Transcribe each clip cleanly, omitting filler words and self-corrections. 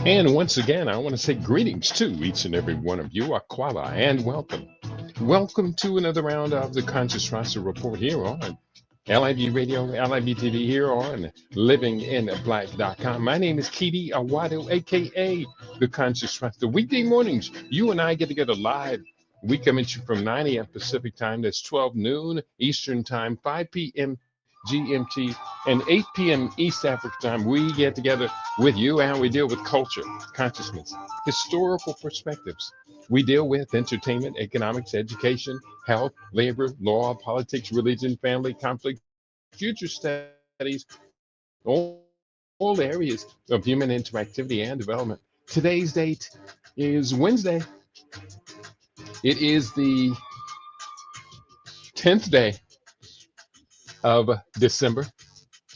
And once again, I want to say greetings to each and every one of you, Aquala, and welcome. Welcome to another round of the Conscious Rasta Report here on LIB Radio, LIB TV here on livinginblack.com. My name is Kidi Awadu, aka the Conscious Rasta. Weekday mornings, you and I get together live. We come at you from 9 a.m. Pacific time, that's 12 noon Eastern time, 5 p.m. GMT, and 8 p.m. East Africa time. We get together with you and we deal with culture, consciousness, historical perspectives. We deal with entertainment, economics, education, health, labor, law, politics, religion, family, conflict, future studies, all areas of human interactivity and development. Today's date is Wednesday. It is the 10th day of December,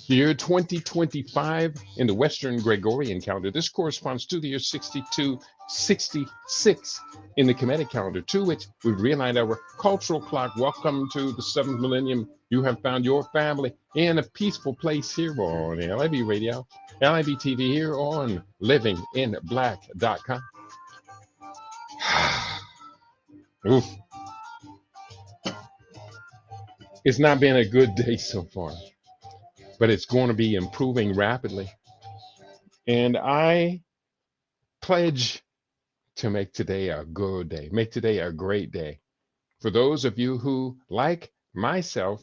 the year 2025 in the Western Gregorian calendar. This corresponds to the year 6266 in the Kemetic calendar, to which we realign our cultural clock. Welcome to the 7th millennium. You have found your family in a peaceful place here on LIB Radio, LIB TV here on livinginblack.com. Oof. It's not been a good day so far, but it's going to be improving rapidly. And I pledge to make today a good day, make today a great day. For those of you who, like myself,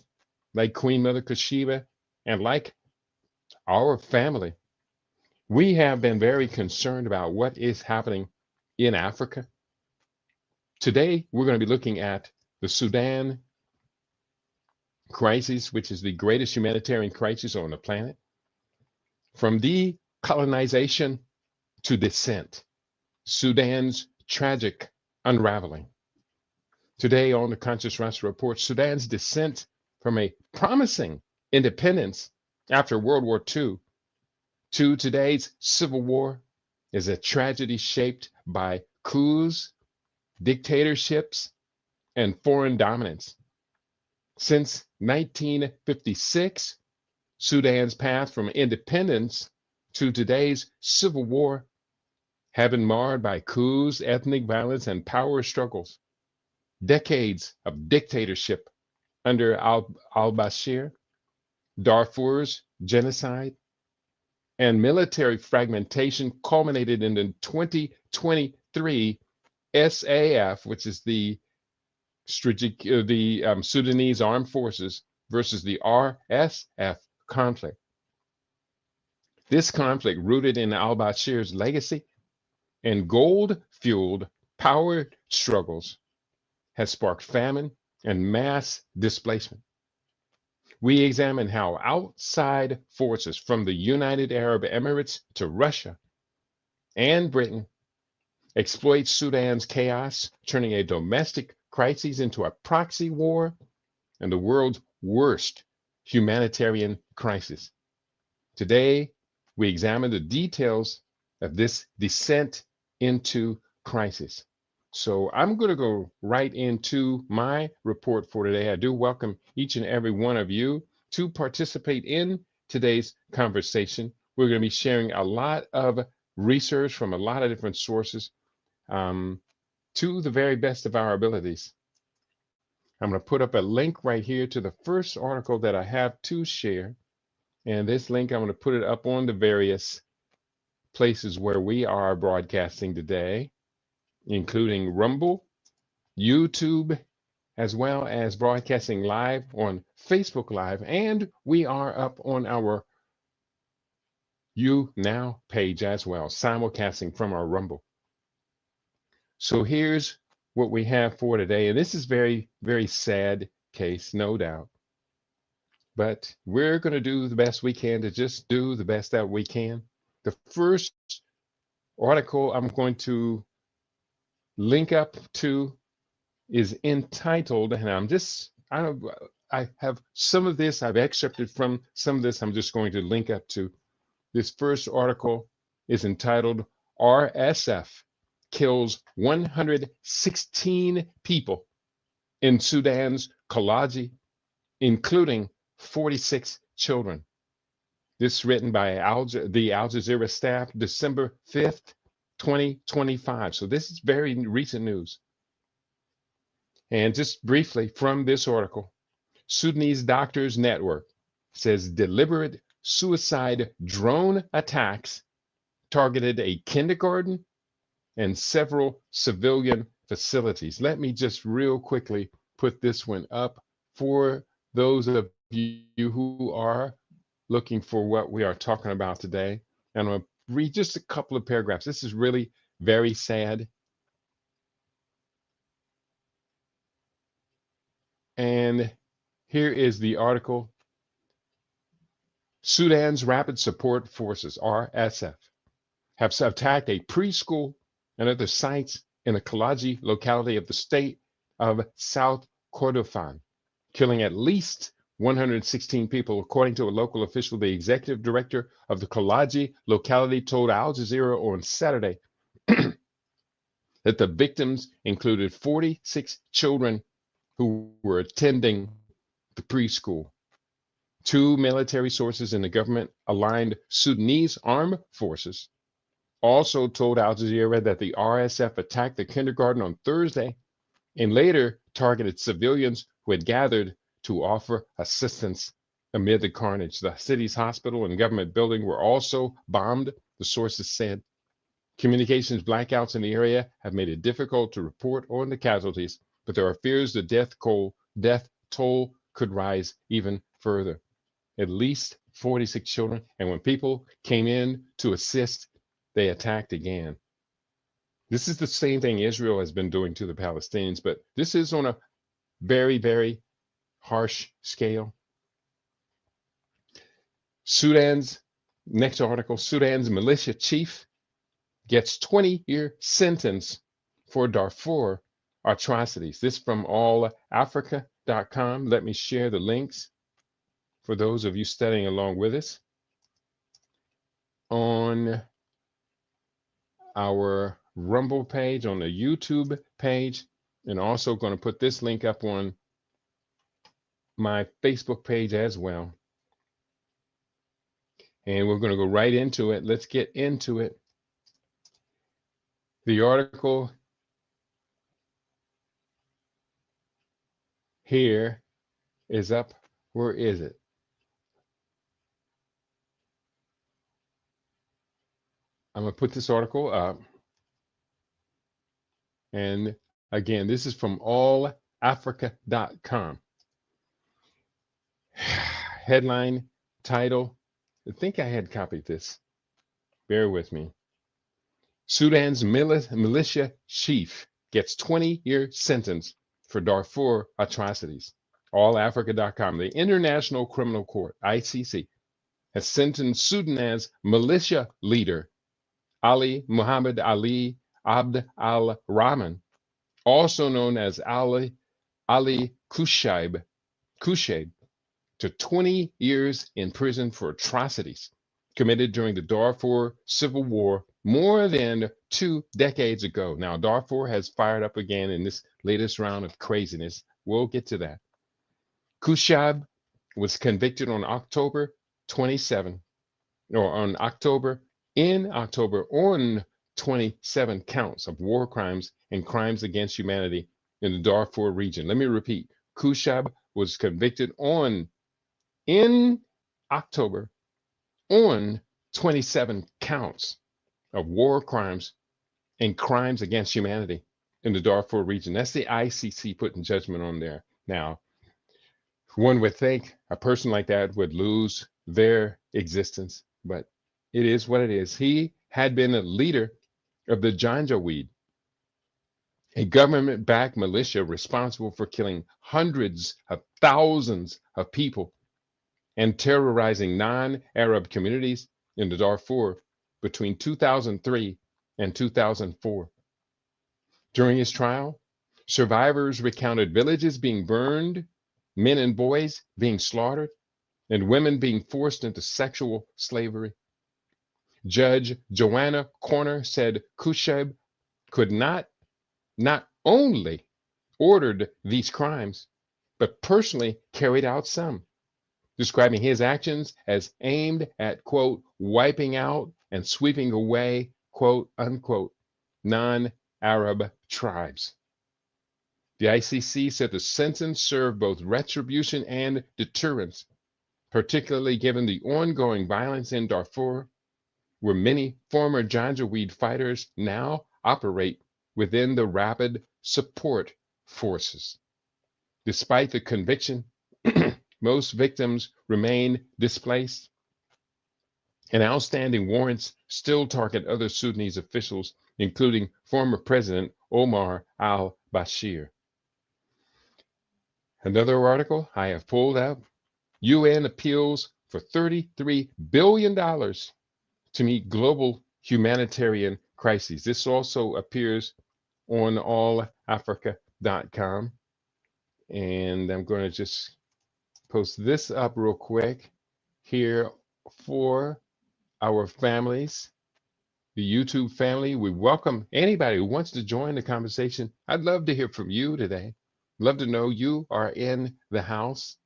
like Queen Mother Kashiba, and like our family, we have been very concerned about what is happening in Africa. Today, we're going to be looking at the Sudan crisis, which is the greatest humanitarian crisis on the planet. From decolonization to descent, Sudan's tragic unraveling. Today on the Conscious Rasta Report, Sudan's descent from a promising independence after World War II to today's civil war is a tragedy shaped by coups, dictatorships, and foreign dominance. Since 1956, Sudan's path from independence to today's civil war have been marred by coups, ethnic violence, and power struggles. Decades of dictatorship under al-Bashir, Darfur's genocide, and military fragmentation culminated in the 2023 SAF, which is the Sudanese Armed Forces versus the RSF conflict. This conflict, rooted in al-Bashir's legacy and gold-fueled power struggles, has sparked famine and mass displacement. We examine how outside forces from the United Arab Emirates to Russia and Britain exploit Sudan's chaos, turning a domestic crises into a proxy war and the world's worst humanitarian crisis. Today, we examine the details of this descent into crisis. So I'm going to go right into my report for today. I do welcome each and every one of you to participate in today's conversation. We're going to be sharing a lot of research from a lot of different sources, to the very best of our abilities. I'm going to put up a link right here to the first article that I have to share. And this link, I'm going to put it up on the various places where we are broadcasting today, including Rumble, YouTube, as well as broadcasting live on Facebook Live. And we are up on our You Now page as well, simulcasting from our Rumble. So here's what we have for today. And this is very, very sad case, no doubt. But we're going to do the best we can to just do the best that we can. The first article I'm going to link up to is entitled, and I have some of this, I've excerpted from some of this, I'm just going to link up to. This first article is entitled RSF Kills 116 People in Sudan's Kalaji, including 46 children. This is written by the Al Jazeera staff, December 5th, 2025. So this is very recent news. And just briefly from this article, Sudanese Doctors Network says deliberate suicide drone attacks targeted a kindergarten and several civilian facilities. Let me just real quickly put this one up for those of you who are looking for what we are talking about today. And I'm going to read just a couple of paragraphs. This is really very sad. And here is the article. Sudan's Rapid Support Forces, RSF, have attacked a preschool and other sites in the Kalaji locality of the state of South Kordofan, killing at least 116 people, according to a local official. The executive director of the Kalaji locality told Al Jazeera on Saturday that the victims included 46 children who were attending the preschool. Two military sources in the government-aligned Sudanese armed forces also told Al Jazeera that the RSF attacked the kindergarten on Thursday and later targeted civilians who had gathered to offer assistance amid the carnage. The city's hospital and government building were also bombed, the sources said. Communications blackouts in the area have made it difficult to report on the casualties, but there are fears the death toll could rise even further. At least 46 children, and when people came in to assist, they attacked again. This is the same thing Israel has been doing to the Palestinians, but this is on a very, very harsh scale. Sudan's next article, Sudan's militia chief gets 20-year sentence for Darfur atrocities. This from all-africa.com. Let me share the links for those of you studying along with us on our Rumble page, on the YouTube page, and also going to put this link up on my Facebook page as well. And we're going to go right into it. Let's get into it. The article here is up. Where is it? I'm going to put this article up. And again, this is from allafrica.com. Headline, title. I think I had copied this. Bear with me. Sudan's militia chief gets 20-year sentence for Darfur atrocities. Allafrica.com. The International Criminal Court, ICC, has sentenced Sudan's militia leader, Ali Muhammad Ali Abd al-Rahman, also known as Ali Kushaib, to 20 years in prison for atrocities committed during the Darfur civil war more than 2 decades ago. Now, Darfur has fired up again in this latest round of craziness. We'll get to that. Kushaib was convicted on October on 27 counts of war crimes and crimes against humanity in the Darfur region. Let me repeat. Kushaib was convicted in October on 27 counts of war crimes and crimes against humanity in the Darfur region. That's the ICC putting judgment on there. Now, one would think a person like that would lose their existence, but it is what it is. He had been a leader of the Janjaweed, a government-backed militia responsible for killing hundreds of thousands of people and terrorizing non-Arab communities in the Darfur between 2003 and 2004. During his trial, survivors recounted villages being burned, men and boys being slaughtered, and women being forced into sexual slavery. Judge Joanna Corner said Kushaib could not only ordered these crimes, but personally carried out some, describing his actions as aimed at, quote, wiping out and sweeping away, quote unquote non-Arab tribes. The ICC said the sentence served both retribution and deterrence, particularly given the ongoing violence in Darfur, where many former Janjaweed fighters now operate within the rapid support forces. Despite the conviction, most victims remain displaced, and outstanding warrants still target other Sudanese officials, including former President Omar al-Bashir. Another article I have pulled out: UN appeals for $33 billion to meet global humanitarian crises. This also appears on allafrica.com. And I'm going to just post this up real quick here for our families, the YouTube family. We welcome anybody who wants to join the conversation. I'd love to hear from you today. Love to know you are in the house.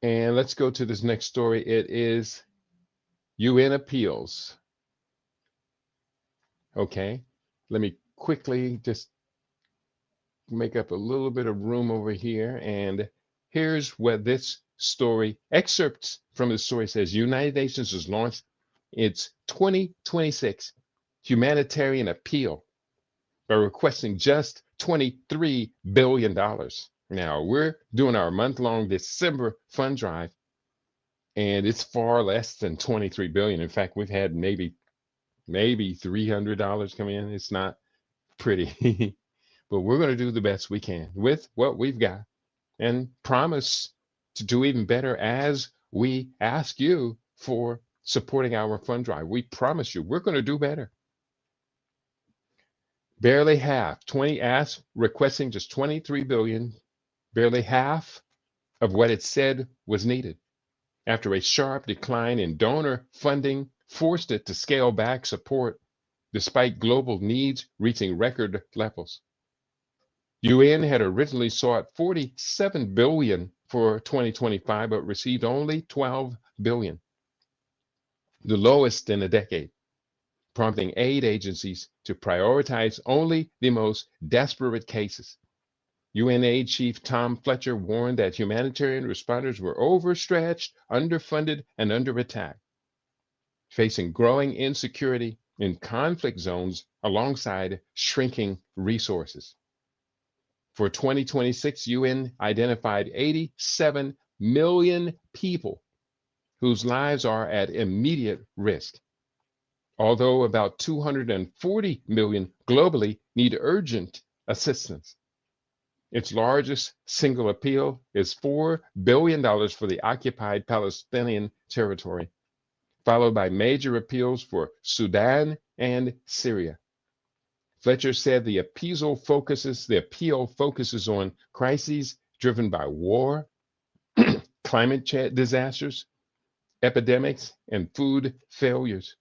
And let's go to this next story. It is UN appeals. Okay, let me quickly just make up a little bit of room over here. And here's what this story, excerpts from the story says: United Nations has launched its 2026 humanitarian appeal by requesting just $23 billion. Now, we're doing our month-long December fund drive, and it's far less than 23 billion. In fact, we've had maybe $300 come in. It's not pretty, but we're going to do the best we can with what we've got and promise to do even better as we ask you for supporting our fund drive. We promise you we're going to do better. Barely half, 20 asks requesting just 23 billion, barely half of what it said was needed, after a sharp decline in donor funding forced it to scale back support despite global needs reaching record levels. UN had originally sought 47 billion for 2025, but received only 12 billion, the lowest in a decade, prompting aid agencies to prioritize only the most desperate cases. UNAID Chief Tom Fletcher warned that humanitarian responders were overstretched, underfunded, and under attack, facing growing insecurity in conflict zones alongside shrinking resources. For 2026, UN identified 87 million people whose lives are at immediate risk, although about 240 million globally need urgent assistance. Its largest single appeal is $4 billion for the occupied Palestinian territory, followed by major appeals for Sudan and Syria. Fletcher said the appeal focuses on crises driven by war, climate disasters, epidemics, and food failures,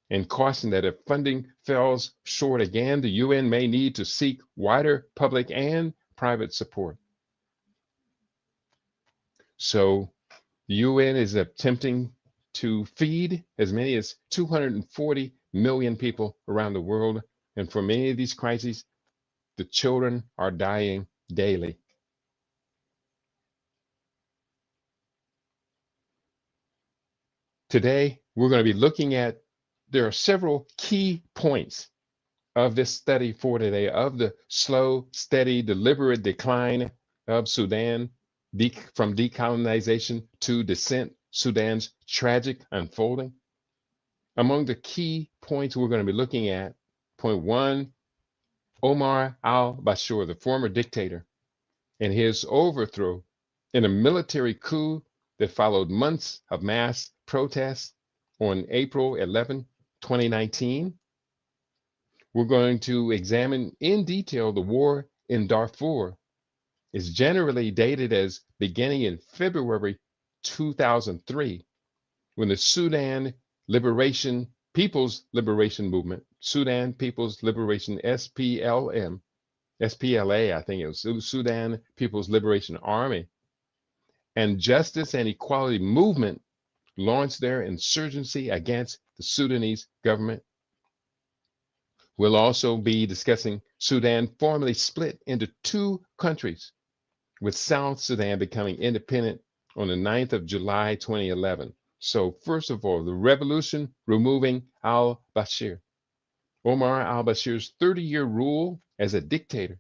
and cautioned that if funding falls short again, the UN may need to seek wider public and private support. So the UN is attempting to feed as many as 240 million people around the world. And for many of these crises, the children are dying daily. Today, we're going to be looking at, there are several key points of this study for today, of the slow, steady, deliberate decline of Sudan, from decolonization to descent, Sudan's tragic unfolding. Among the key points we're going to be looking at, point one, Omar al-Bashir, the former dictator, and his overthrow in a military coup that followed months of mass protests on April 11, 2019. We're going to examine in detail the war in Darfur. It's generally dated as beginning in February 2003, when the Sudan People's Liberation Movement, Sudan People's Liberation, SPLA, I think it was Sudan People's Liberation Army, and Justice and Equality Movement launched their insurgency against the Sudanese government. We'll also be discussing Sudan formally split into two countries, with South Sudan becoming independent on the 9th of July 2011. So first of all, the revolution removing al-Bashir. Omar al-Bashir's 30-year rule as a dictator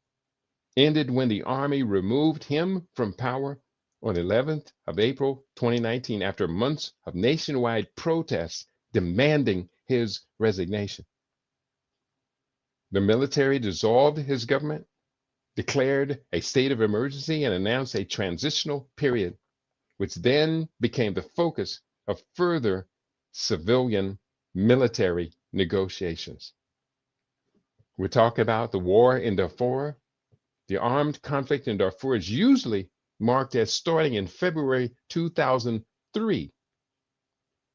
ended when the army removed him from power on 11th of April 2019 after months of nationwide protests demanding his resignation. The military dissolved his government, declared a state of emergency, and announced a transitional period, which then became the focus of further civilian military negotiations. We talk about the war in Darfur. The armed conflict in Darfur is usually marked as starting in February 2003,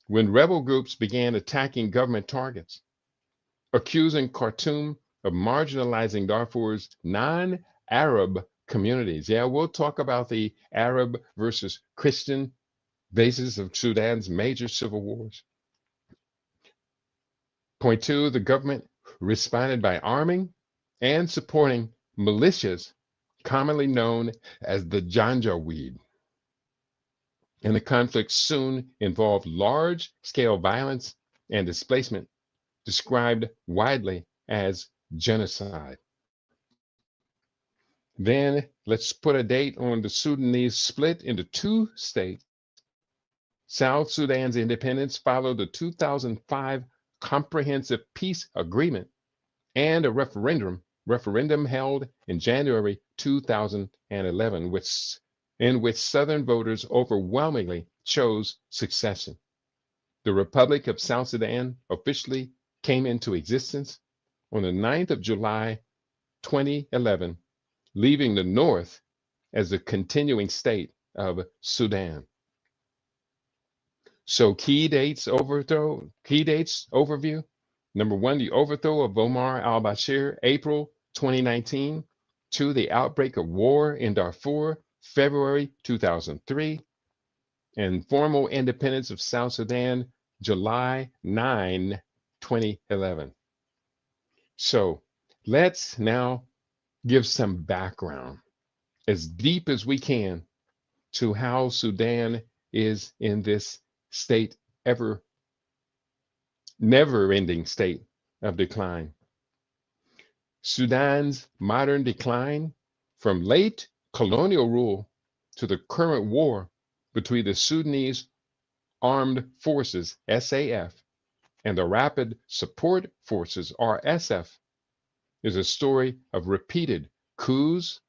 when rebel groups began attacking government targets, accusing Khartoum of marginalizing Darfur's non-Arab communities. Yeah, we'll talk about the Arab versus Christian basis of Sudan's major civil wars. Point two, the government responded by arming and supporting militias commonly known as the Janjaweed. And the conflict soon involved large-scale violence and displacement, described widely as genocide. Then let's put a date on the Sudanese split into two states. South Sudan's independence followed the 2005 Comprehensive Peace Agreement and a referendum held in January 2011, in which Southern voters overwhelmingly chose secession. The Republic of South Sudan officially came into existence on the 9th of July 2011, leaving the North as the continuing state of Sudan. So key dates overview. Number one, the overthrow of Omar al-Bashir, April 2019, to the outbreak of war in Darfur, February 2003, and formal independence of South Sudan, July 9, 2011. So let's now give some background, as deep as we can, to how Sudan is in this state, never-ending state of decline. Sudan's modern decline, from late colonial rule to the current war between the Sudanese Armed Forces, SAF, and the Rapid Support Forces, RSF, is a story of repeated coups,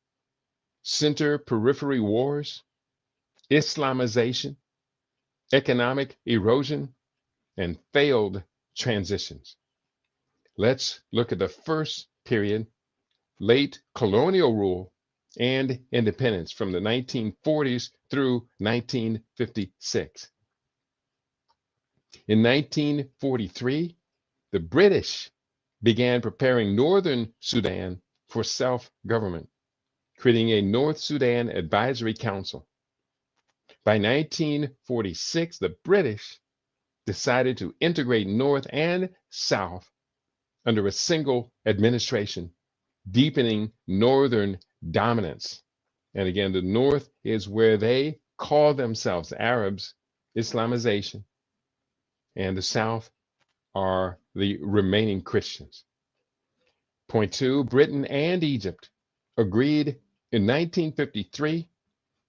center-periphery wars, Islamization, economic erosion, and failed transitions. Let's look at the first period, late colonial rule and independence from the 1940s through 1956. In 1943, the British began preparing northern Sudan for self-government, creating a North Sudan Advisory Council. By 1946, the British decided to integrate North and South under a single administration, deepening northern dominance. And again, the North is where they call themselves Arabs, Islamization, and the South are the remaining Christians. Point two, Britain and Egypt agreed in 1953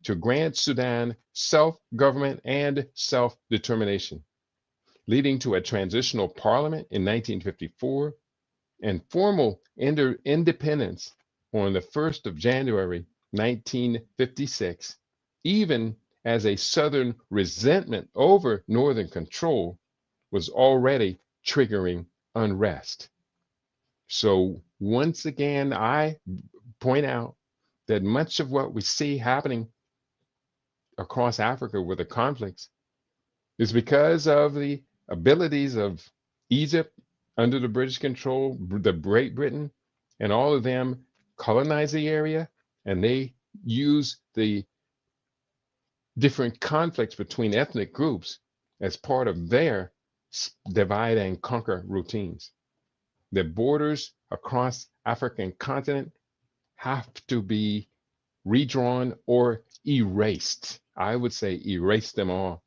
to grant Sudan self-government and self-determination, leading to a transitional parliament in 1954 and formal independence on the 1st of January 1956, even as a Southern resentment over Northern control was already triggering unrest. So once again, I point out that much of what we see happening across Africa with the conflicts is because of the abilities of Egypt under the British control, the Great Britain, and all of them colonize the area, and they use the different conflicts between ethnic groups as part of their divide and conquer routines. The borders across African continent have to be redrawn or erased. I would say erase them all.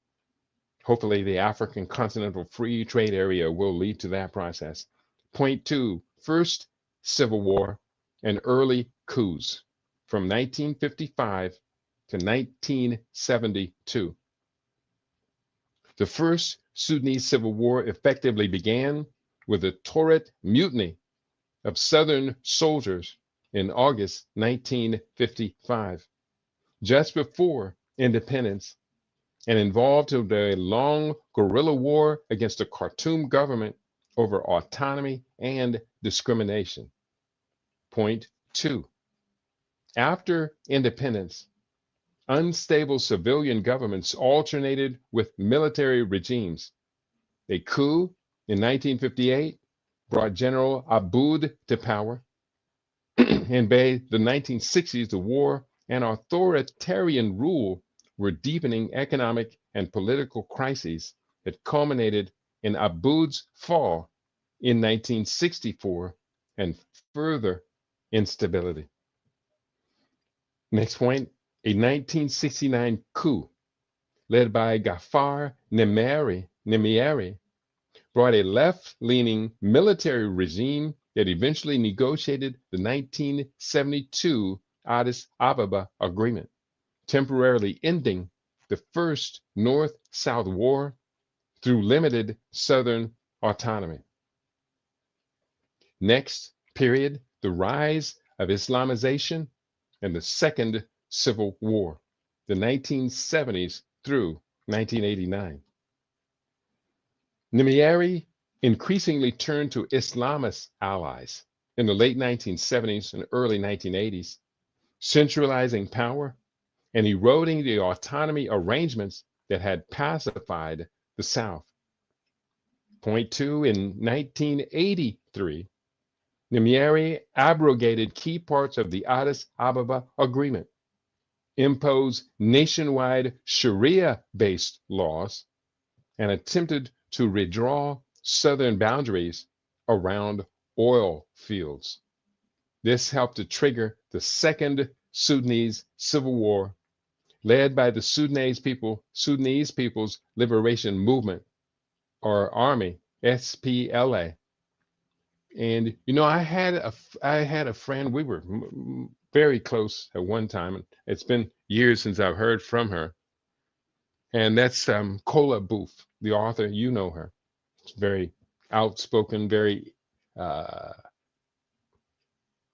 Hopefully, the African Continental Free Trade Area will lead to that process. Point two, first Civil War and early coups from 1955 to 1972. The first Sudanese Civil War effectively began with a torrid mutiny of Southern soldiers in August 1955, just before independence, and involved a long guerrilla war against the Khartoum government over autonomy and discrimination. Point two, after independence, unstable civilian governments alternated with military regimes. A coup in 1958 brought General Aboud to power. And by the 1960s, the war and authoritarian rule were deepening economic and political crises that culminated in Aboud's fall in 1964 and further instability. Next point, a 1969 coup led by Gafar Nemieri brought a left-leaning military regime that eventually negotiated the 1972 Addis Ababa Agreement, temporarily ending the first North-South War through limited Southern autonomy. Next period, the rise of Islamization and the Second Civil War, the 1970s through 1989. Nemieri increasingly turned to Islamist allies in the late 1970s and early 1980s, centralizing power and eroding the autonomy arrangements that had pacified the South. Point two, in 1983, Nemieri abrogated key parts of the Addis Ababa Agreement, imposed nationwide Sharia-based laws, and attempted to redraw southern boundaries around oil fields. This helped to trigger the Second Sudanese Civil War, led by the Sudanese People's Liberation Movement, or Army, SPLA. And I had a friend. We were very close at one time. It's been years since I've heard from her, and that's Kola Booth, the author. You know her. It's very outspoken, very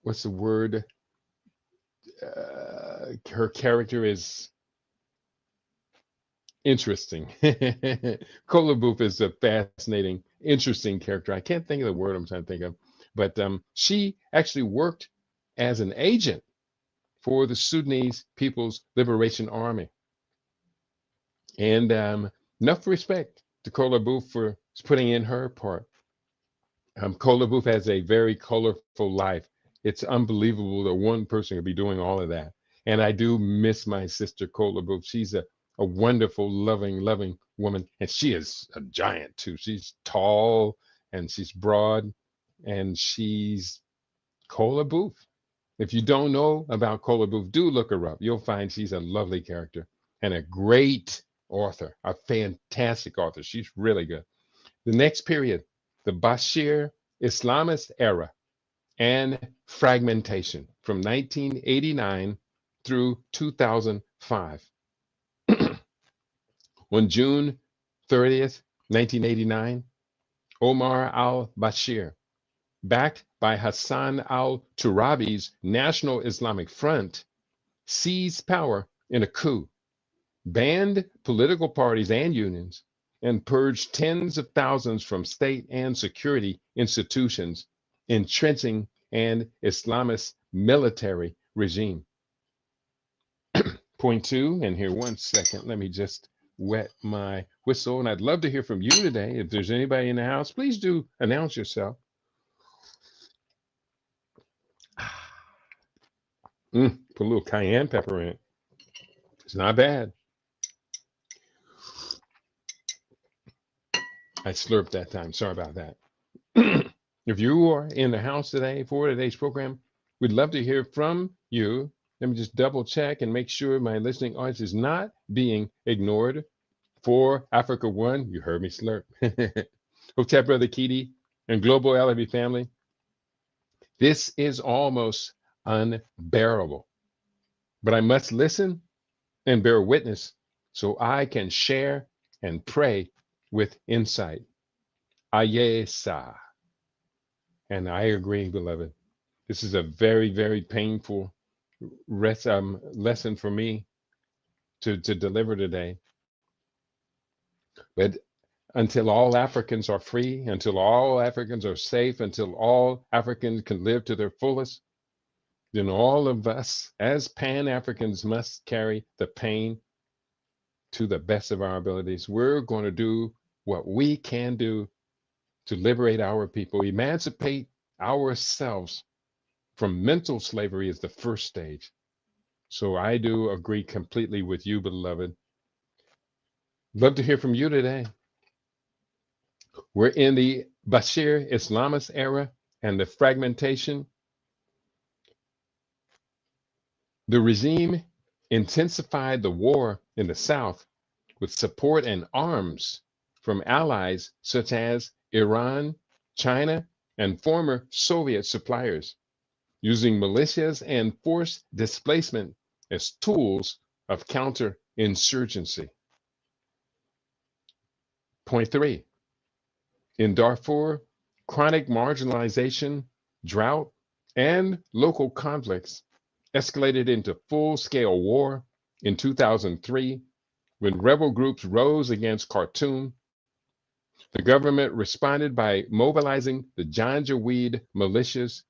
what's the word? Her character is interesting. Kola Booth is a fascinating, interesting character. I can't think of the word I'm trying to think of, but she actually worked as an agent for the Sudanese People's Liberation Army. And enough respect to Kola Booth for putting in her part. Kola Booth has a very colorful life. It's unbelievable that one person could be doing all of that. And I do miss my sister Kola Booth. She's a wonderful, loving woman. And she is a giant too. She's tall and she's broad and she's Kola Booth. If you don't know about Kola Booth, do look her up. You'll find she's a lovely character and a great author, a fantastic author. She's really good. The next period, the Bashir Islamist era and fragmentation from 1989 through 2005. On June 30th, 1989, Omar al-Bashir, backed by Hassan al-Turabi's National Islamic Front, seized power in a coup, banned political parties and unions, and purged tens of thousands from state and security institutions, entrenching an Islamist military regime. Point two, and here 1 second, let me just wet my whistle, and I'd love to hear from you today. If there's anybody in the house, please do announce yourself. Put a little cayenne pepper in it. It's not bad. I slurped that time. Sorry about that. If you are in the house today for today's program, we'd love to hear from you. Let me just double check and make sure my listening audience is not being ignored. For Africa One, you heard me slurp. Hotel Brother Keedy and Global LAB family, this is almost unbearable. But I must listen and bear witness so I can share and pray with insight. Ayesa. And I agree, beloved. This is a very, very painful lesson for me to deliver today. But until all Africans are free, until all Africans are safe, until all Africans can live to their fullest, then all of us as Pan-Africans must carry the pain to the best of our abilities. We're going to do what we can do to liberate our people, emancipate ourselves from mental slavery is the first stage. So I do agree completely with you, beloved. Love to hear from you today. We're in the Bashir Islamist era and the fragmentation. The regime intensified the war in the South with support and arms from allies such as Iran, China, and former Soviet suppliers, using militias and forced displacement as tools of counterinsurgency. Point 3. In Darfur, chronic marginalization, drought, and local conflicts escalated into full-scale war in 2003 when rebel groups rose against Khartoum. The government responded by mobilizing the Janjaweed militias,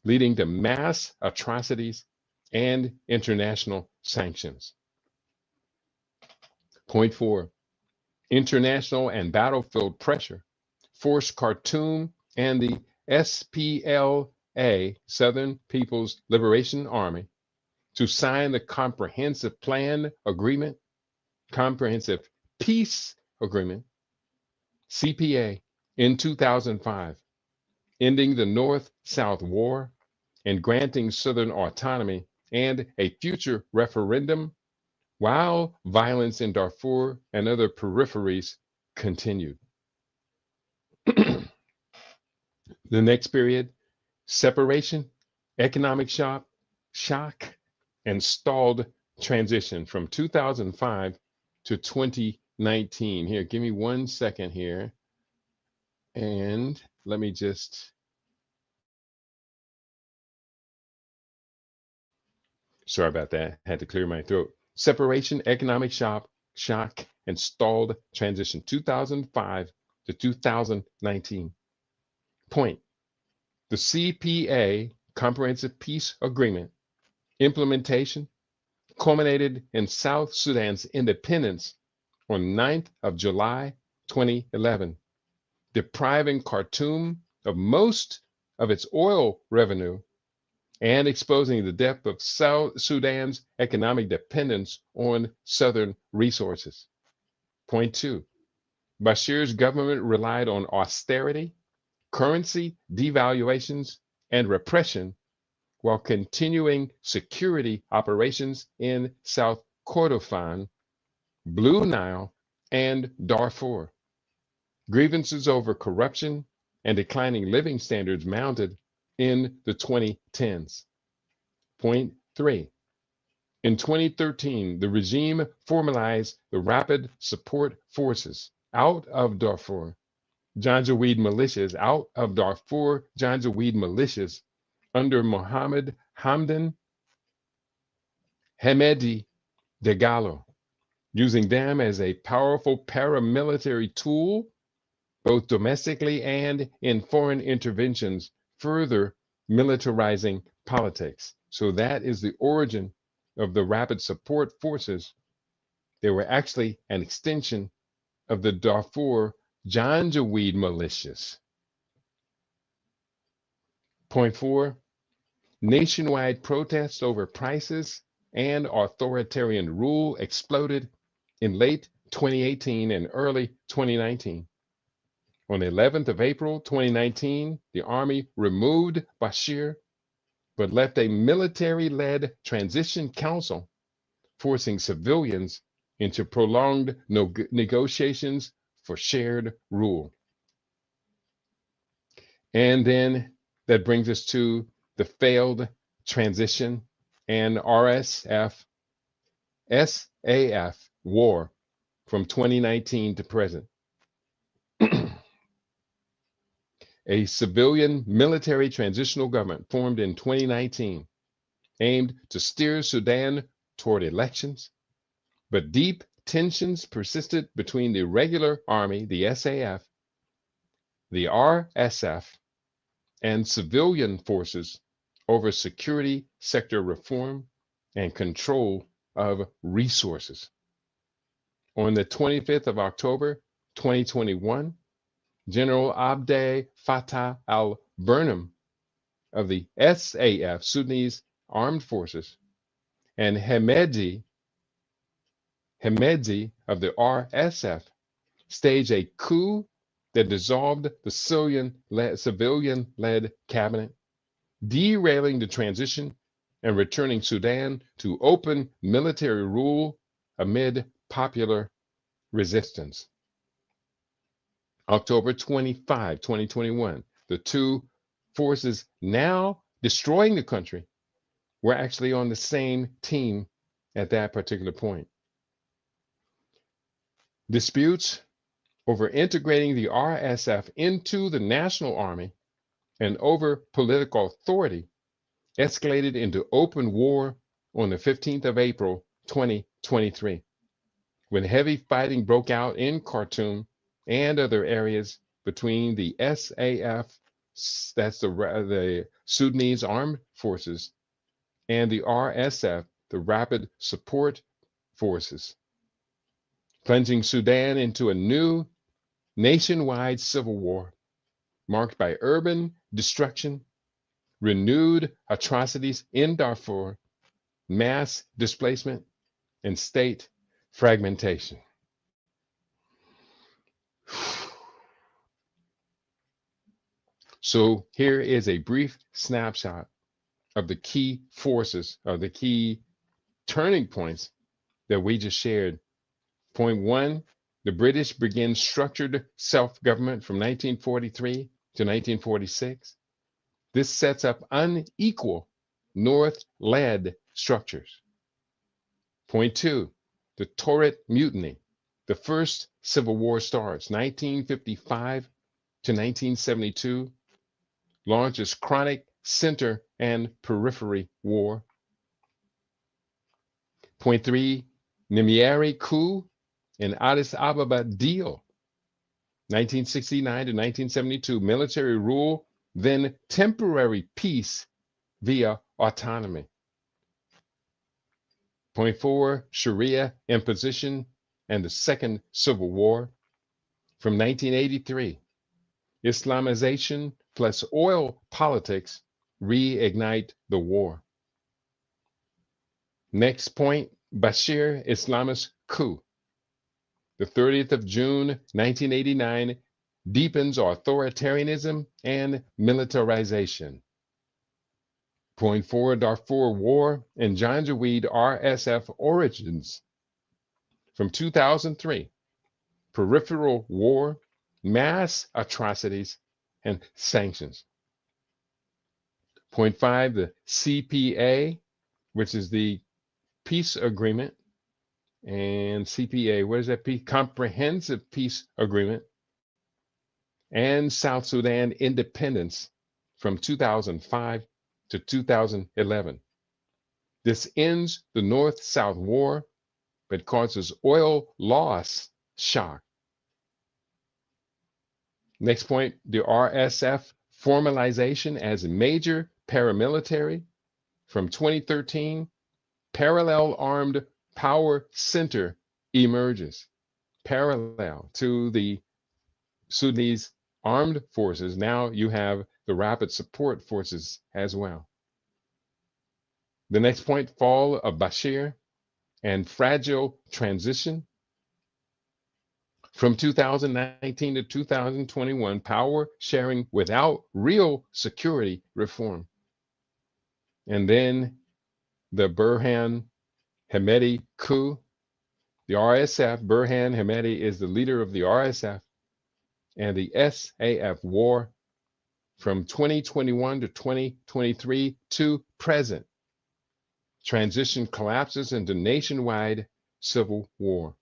leading to mass atrocities and international sanctions. Point 4. International and battlefield pressure forced Khartoum and the SPLA, Southern People's Liberation Army, to sign the Comprehensive Plan Agreement, Comprehensive Peace Agreement, CPA, in 2005, ending the North-South War and granting Southern autonomy and a future referendum, while violence in Darfur and other peripheries continued. The next period, separation, economic shock, and stalled transition from 2005 to 2019. Here, give me 1 second here. And let me just, sorry about that, had to clear my throat. Separation, economic shock, and stalled transition, 2005 to 2019. Point. The CPA, Comprehensive Peace Agreement, implementation culminated in South Sudan's independence on 9th of July 2011, depriving Khartoum of most of its oil revenue and exposing the depth of South Sudan's economic dependence on Southern resources. Point 2. Bashir's government relied on austerity, currency devaluations, and repression while continuing security operations in South Kordofan, Blue Nile, and Darfur. Grievances over corruption and declining living standards mounted in the 2010s. Point 3. In 2013, the regime formalized the Rapid Support Forces out of Darfur, Janjaweed militias out of Darfur, Janjaweed militias under Mohammed Hamdan Hemedi Dagalo, using them as a powerful paramilitary tool, both domestically and in foreign interventions, further militarizing politics. So that is the origin of the Rapid Support Forces. They were actually an extension of the Darfur Janjaweed militias. Point 4, nationwide protests over prices and authoritarian rule exploded in late 2018 and early 2019. On the 11th of April 2019, the army removed Bashir but left a military-led transition council, forcing civilians into prolonged negotiations for shared rule. And then that brings us to the failed transition and RSF, SAF war from 2019 to present. A civilian military transitional government formed in 2019 aimed to steer Sudan toward elections, but deep tensions persisted between the regular army, the SAF, the RSF, and civilian forces over security sector reform and control of resources. On the 25th of October, 2021, General Abdel Fattah al-Burhan of the SAF, Sudanese Armed Forces, and Hemedti of the RSF staged a coup that dissolved the civilian-led cabinet, derailing the transition and returning Sudan to open military rule amid popular resistance. October 25, 2021, the two forces now destroying the country were actually on the same team at that particular point. Disputes over integrating the RSF into the national army and over political authority escalated into open war on the 15th of April, 2023, when heavy fighting broke out in Khartoum and other areas between the SAF, that's the Sudanese Armed Forces, and the RSF, the Rapid Support Forces, plunging Sudan into a new nationwide civil war marked by urban destruction, renewed atrocities in Darfur, mass displacement, and state fragmentation. So here is a brief snapshot of the key forces, of the key turning points that we just shared. Point one, the British begin structured self-government from 1943 to 1946. This sets up unequal North-led structures. Point two, the Torrid Mutiny. The first Civil War starts, 1955 to 1972, launches chronic center and periphery war. Point three, Nimyari coup and Addis Ababa deal, 1969 to 1972, military rule, then temporary peace via autonomy. Point four, Sharia imposition and the Second Civil War. From 1983, Islamization plus oil politics reignite the war. Next point, Bashir Islamist coup. The 30th of June, 1989, deepens authoritarianism and militarization. Point four, Darfur War and Janjaweed RSF origins. From 2003, peripheral war, mass atrocities, and sanctions. Point five, the CPA, which is the peace agreement. And CPA, what is that? Comprehensive Peace Agreement, and South Sudan independence from 2005 to 2011. This ends the North-South War, but causes oil loss shock. Next point, the RSF formalization as a major paramilitary. From 2013, parallel armed power center emerges, parallel to the Sudanese armed forces. Now you have the rapid support forces as well. The next point, fall of Bashir and fragile transition. From 2019 to 2021, power sharing without real security reform. And then the Burhan Hemedi coup. The RSF, Burhan Hemedi is the leader of the RSF and the SAF war from 2021 to 2023 to present. Transition collapses into nationwide civil war.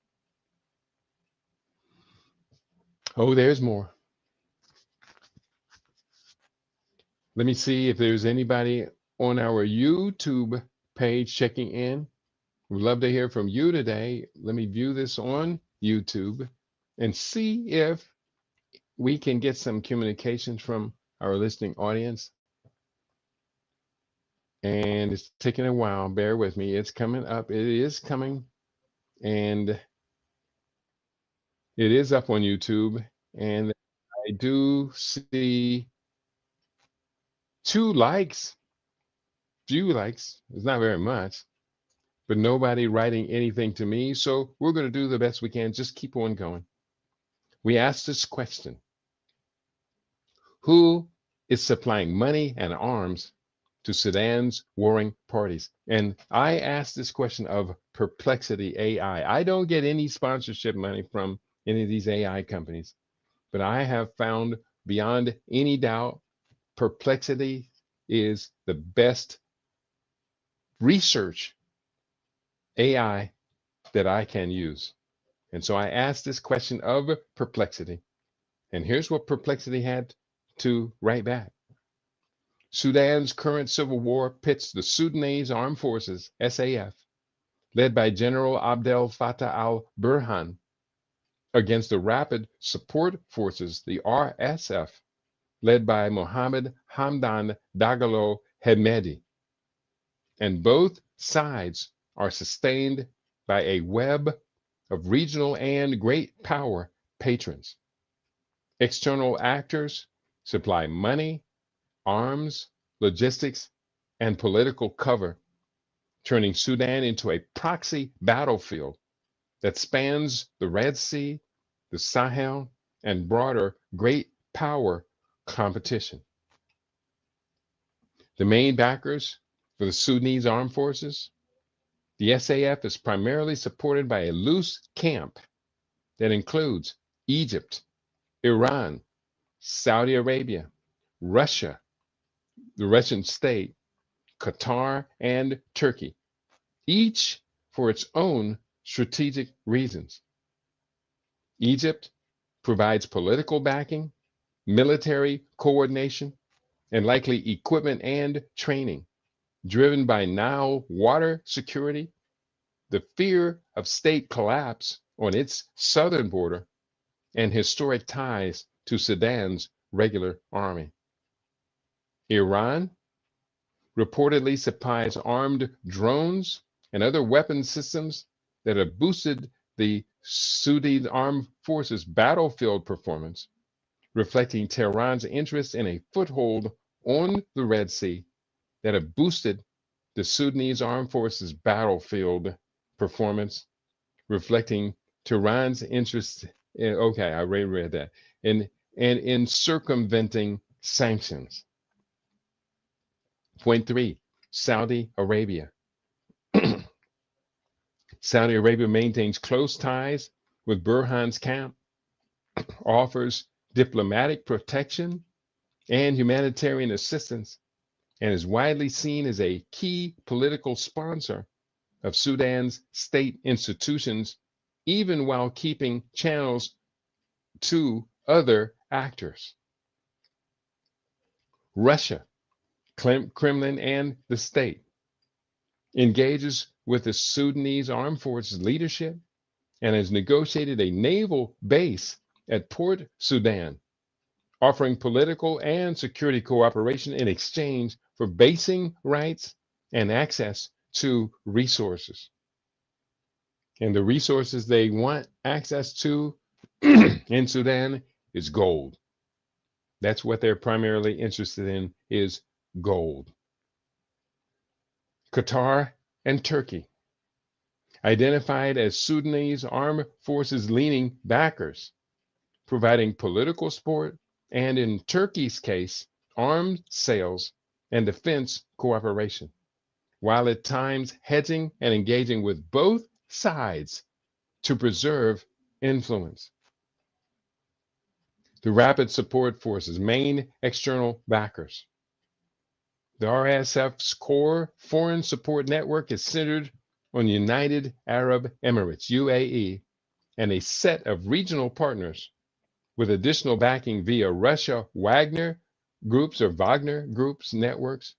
Oh, there's more. Let me see if there's anybody on our YouTube page checking in. We'd love to hear from you today. Let me view this on YouTube and see if we can get some communications from our listening audience. And it's taking a while. Bear with me. It's coming up. It is coming. And it is up on YouTube. And I do see 2 likes, few likes. It's not very much, but nobody writing anything to me. So we're going to do the best we can. Just keep on going. We asked this question: who is supplying money and arms to Sudan's warring parties? And I asked this question of Perplexity AI. I don't get any sponsorship money from any of these AI companies, but I have found beyond any doubt, Perplexity is the best research AI that I can use. And so I asked this question of Perplexity. And here's what Perplexity had to write back. Sudan's current civil war pits the Sudanese armed forces, SAF, led by General Abdel Fattah al-Burhan, against the rapid support forces, the RSF, led by Mohammed Hamdan Dagalo Hemedi. And both sides are sustained by a web of regional and great power patrons. External actors supply money, arms, logistics, and political cover, turning Sudan into a proxy battlefield that spans the Red Sea, the Sahel, and broader great power competition. The main backers for the Sudanese armed forces, the SAF, is primarily supported by a loose camp that includes Egypt, Iran, Saudi Arabia, Russia, the Russian state, Qatar, and Turkey, each for its own strategic reasons. Egypt provides political backing, military coordination, and likely equipment and training, driven by Nile water security, the fear of state collapse on its southern border, and historic ties to Sudan's regular army. Iran reportedly supplies armed drones and other weapon systems that have boosted the Sudanese armed forces' battlefield performance, reflecting Tehran's interest in a foothold on the Red Sea that have boosted the Sudanese armed forces' battlefield performance, reflecting Tehran's interest in, okay, I already read that, and in circumventing sanctions. Point 3, Saudi Arabia. Saudi Arabia maintains close ties with Burhan's camp, offers diplomatic protection and humanitarian assistance, and is widely seen as a key political sponsor of Sudan's state institutions, even while keeping channels to other actors. Russia, Kremlin, and the state engages with the Sudanese armed forces leadership and has negotiated a naval base at Port Sudan, offering political and security cooperation in exchange for basing rights and access to resources. And the resources they want access to in Sudan is gold. That's what they're primarily interested in, is gold. Qatar and Turkey. identified as Sudanese armed forces leaning backers, providing political support and, in Turkey's case, arms sales and defense cooperation, while at times hedging and engaging with both sides to preserve influence. The Rapid Support Forces, main external backers. The RSF's core foreign support network is centered on United Arab Emirates, UAE, and a set of regional partners with additional backing via Russia Wagner groups or Wagner groups networks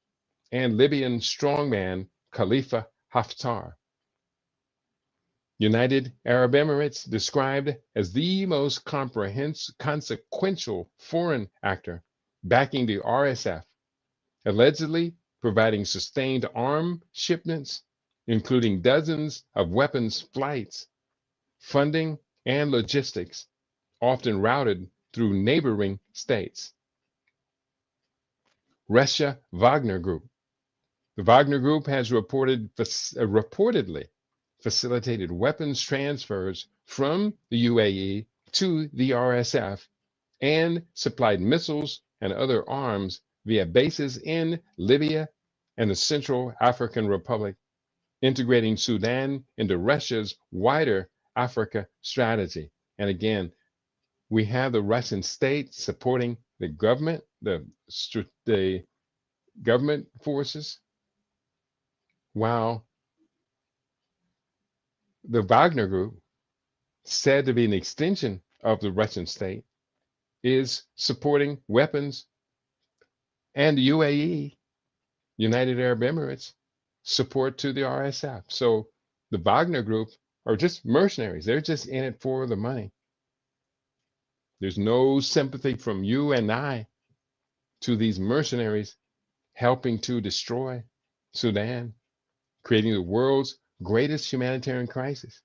and Libyan strongman Khalifa Haftar. United Arab Emirates, described as the most consequential foreign actor backing the RSF, allegedly providing sustained arm shipments, including dozens of weapons flights, funding, and logistics, often routed through neighboring states. Russia Wagner Group. The Wagner Group has reportedly facilitated weapons transfers from the UAE to the RSF and supplied missiles and other arms via bases in Libya and the Central African Republic, integrating Sudan into Russia's wider Africa strategy. And again, we have the Russian state supporting the government, the government forces, while the Wagner Group, said to be an extension of the Russian state, is supporting weapons, and the UAE, United Arab Emirates, support to the RSF. So the Wagner Group are just mercenaries. They're just in it for the money. There's no sympathy from you and I to these mercenaries helping to destroy Sudan, creating the world's greatest humanitarian crisis.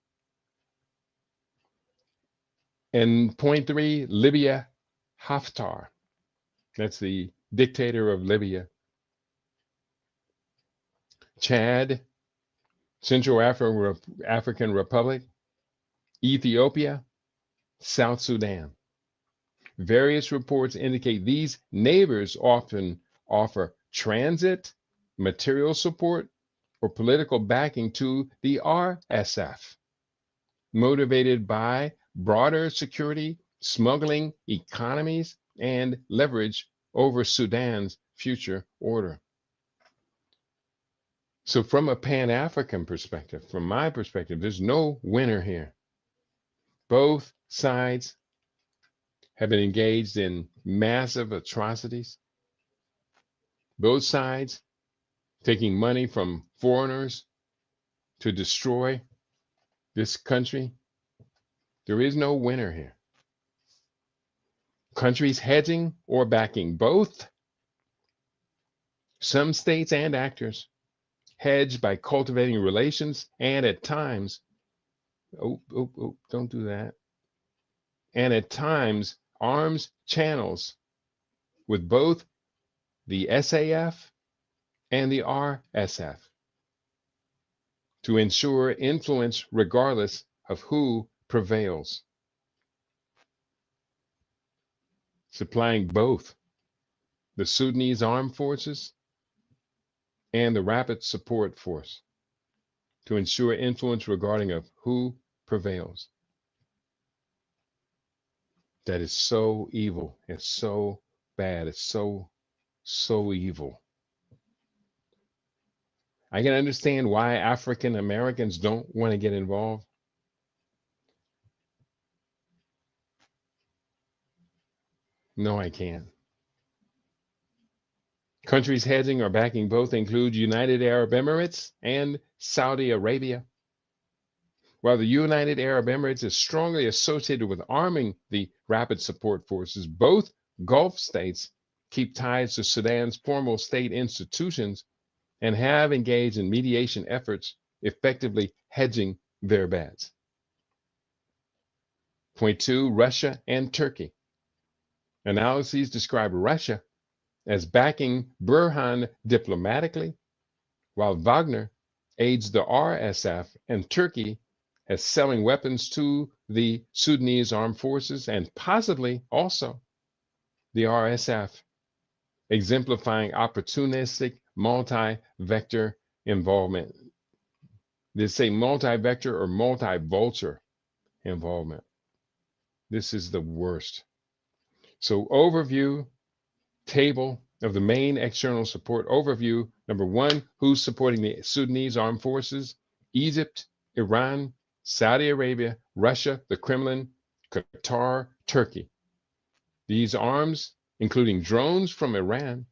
And point three, Libya Haftar. That's the dictator of Libya. Chad, Central African Republic, Ethiopia, South Sudan. Various reports indicate these neighbors often offer transit, material support, or political backing to the RSF, motivated by broader security, smuggling economies, and leverage over Sudan's future order. So from a Pan-African perspective, from my perspective, there's no winner here. Both sides have been engaged in massive atrocities. Both sides taking money from foreigners to destroy this country. There is no winner here. Countries hedging or backing both. Some states and actors hedge by cultivating relations and at times, don't do that. And at times, arms channels with both the SAF and the RSF to ensure influence regardless of who prevails. Supplying both the Sudanese armed forces and the Rapid Support Force to ensure influence regarding of who prevails. That is so evil. It's so bad. It's so evil. I can understand why African Americans don't want to get involved. No, I can't. Countries hedging or backing both include United Arab Emirates and Saudi Arabia. While the United Arab Emirates is strongly associated with arming the Rapid Support Forces, both Gulf states keep ties to Sudan's formal state institutions and have engaged in mediation efforts, effectively hedging their bets. Point two, Russia and Turkey. Analyses describe Russia as backing Burhan diplomatically, while Wagner aids the RSF, and Turkey as selling weapons to the Sudanese armed forces and possibly also the RSF, exemplifying opportunistic multi-vector involvement. They say multi-vector or multi-vulture involvement. This is the worst. So overview, table of the main external support overview. Number one, who's supporting the Sudanese armed forces? Egypt, Iran, Saudi Arabia, Russia, the Kremlin, Qatar, Turkey. These arms, including drones from Iran,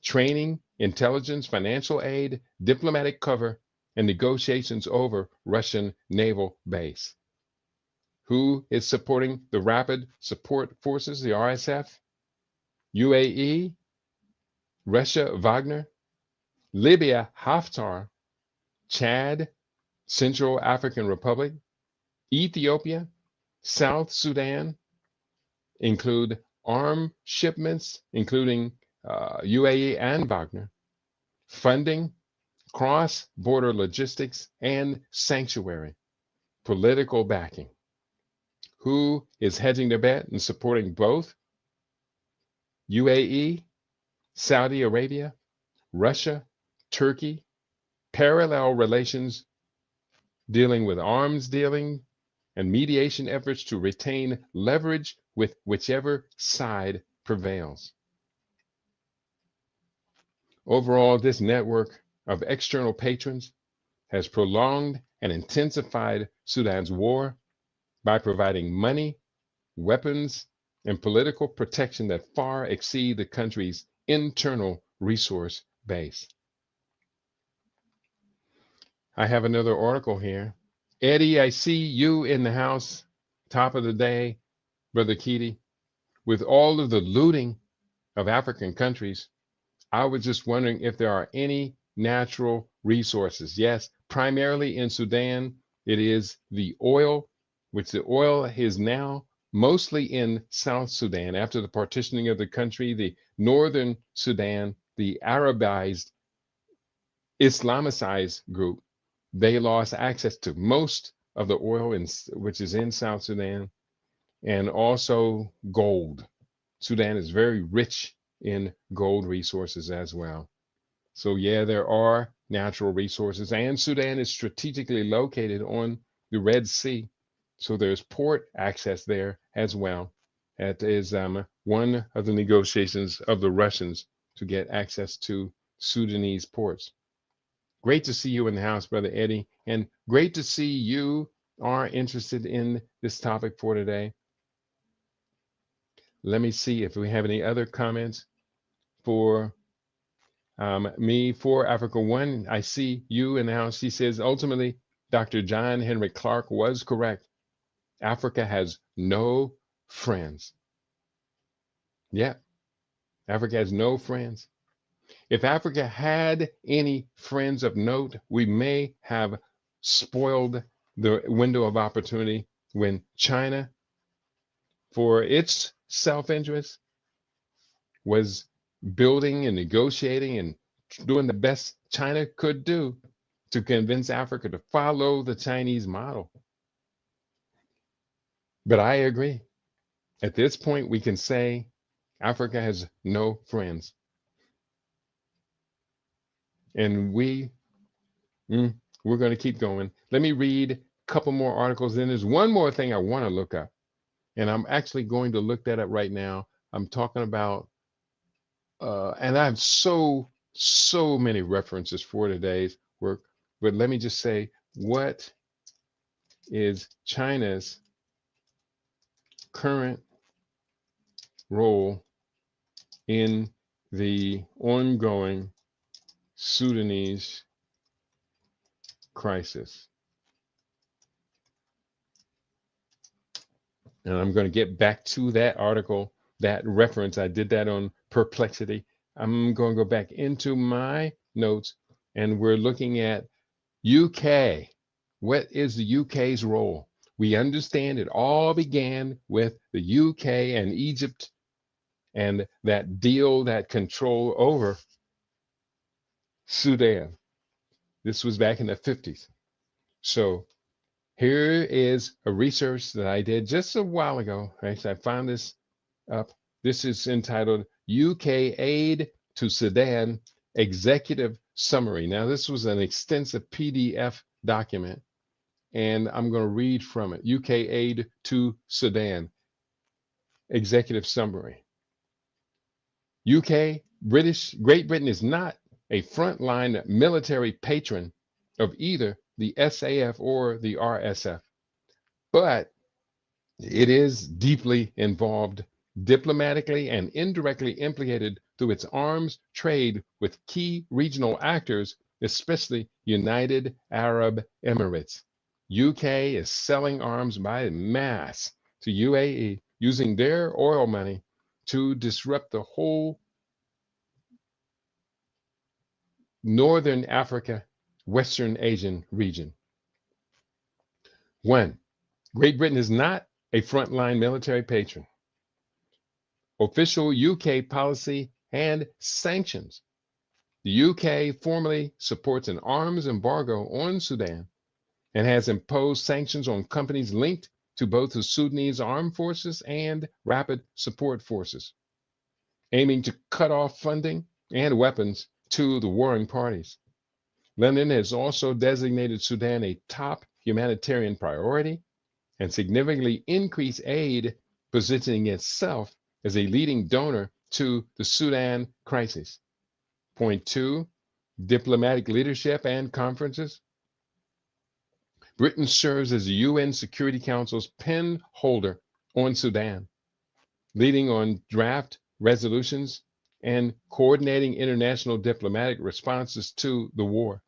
training, intelligence, financial aid, diplomatic cover, and negotiations over Russian naval base. Who is supporting the Rapid Support Forces, the RSF? UAE, Russia, Wagner, Libya, Haftar, Chad, Central African Republic, Ethiopia, South Sudan include armed shipments, including UAE and Wagner, funding, cross-border logistics, and sanctuary, political backing. Who is hedging their bet and supporting both? UAE, Saudi Arabia, Russia, Turkey, parallel relations dealing with arms dealing and mediation efforts to retain leverage with whichever side prevails. Overall, this network of external patrons has prolonged and intensified Sudan's war by providing money, weapons, and political protection that far exceed the country's internal resource base. I have another article here. Eddie, I see you in the house, top of the day, Brother Keaty. With all of the looting of African countries, I was just wondering if there are any natural resources. Yes, primarily in Sudan, it is the oil, which the oil is now mostly in South Sudan. After the partitioning of the country, the northern Sudan, the Arabized, Islamicized group, they lost access to most of the oil which is in South Sudan, and also gold. Sudan is very rich in gold resources as well. So yeah, there are natural resources, and Sudan is strategically located on the Red Sea. So there's port access there as well. That is one of the negotiations of the Russians to get access to Sudanese ports. Great to see you in the house, Brother Eddie, and great to see you are interested in this topic for today. Let me see if we have any other comments for me. For Africa One, I see you in the house. He says, ultimately, Dr. John Henry Clark was correct. Africa has no friends. Yeah, Africa has no friends. If Africa had any friends of note, we may have spoiled the window of opportunity when China, for its self-interest, was building and negotiating and doing the best China could do to convince Africa to follow the Chinese model. But I agree. At this point, we can say Africa has no friends. And we're going to keep going. Let me read a couple more articles. Then there's one more thing I want to look up. And I'm actually going to look that up right now. I'm talking about, and I have so many references for today's work. But let me just say, what is China's current role in the ongoing Sudanese crisis? And I'm going to get back to that article, that reference. I did that on Perplexity. I'm going to go back into my notes, and we're looking at UK. What is the UK's role? We understand it all began with the UK and Egypt and that deal, that control over Sudan. This was back in the 50s. So here is a research that I did just a while ago. Actually, I found this up. This is entitled UK Aid to Sudan Executive Summary. Now, this was an extensive PDF document, and I'm going to read from it. UK Aid to Sudan Executive Summary. Great Britain is not a frontline military patron of either the SAF or the RSF, but it is deeply involved diplomatically and indirectly implicated through its arms trade with key regional actors, especially United Arab Emirates. UK is selling arms by mass to UAE using their oil money to disrupt the whole Northern Africa, Western Asian region. 1. Great Britain is not a frontline military patron. Official UK policy and sanctions. The UK formally supports an arms embargo on Sudan and has imposed sanctions on companies linked to both the Sudanese armed forces and rapid support forces, aiming to cut off funding and weapons to the warring parties. London has also designated Sudan a top humanitarian priority and significantly increased aid, positioning itself as a leading donor to the Sudan crisis. Point 2, diplomatic leadership and conferences. Britain serves as the UN Security Council's pen holder on Sudan, leading on draft resolutions and coordinating international diplomatic responses to the war.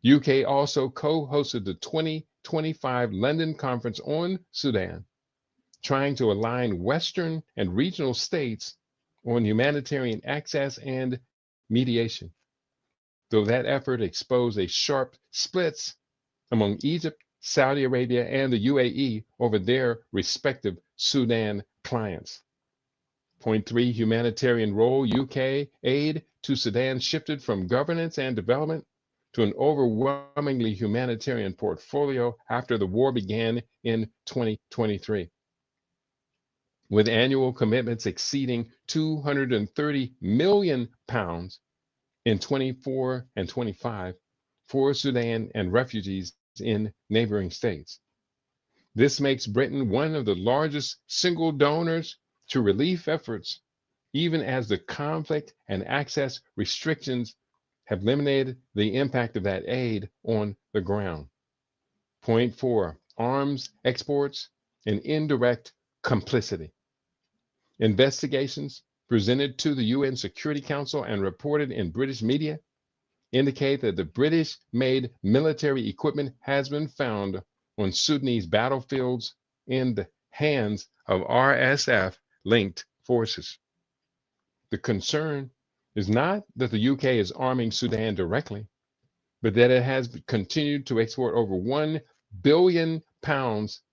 UK also co-hosted the 2025 London Conference on Sudan, trying to align Western and regional states on humanitarian access and mediation, though that effort exposed a sharp splits among Egypt, Saudi Arabia, and the UAE over their respective Sudan clients. Point 3, humanitarian role. UK aid to Sudan shifted from governance and development to an overwhelmingly humanitarian portfolio after the war began in 2023. With annual commitments exceeding £230 million in 24 and 25 for Sudan and refugees in neighboring states. This makes Britain one of the largest single donors to relief efforts, even as the conflict and access restrictions have limited the impact of that aid on the ground. Point 4, arms exports and indirect complicity. Investigations presented to the UN Security Council and reported in British media indicate that the British-made military equipment has been found on Sudanese battlefields in the hands of RSF-linked forces. The concern is not that the UK is arming Sudan directly, but that it has continued to export over £1 billion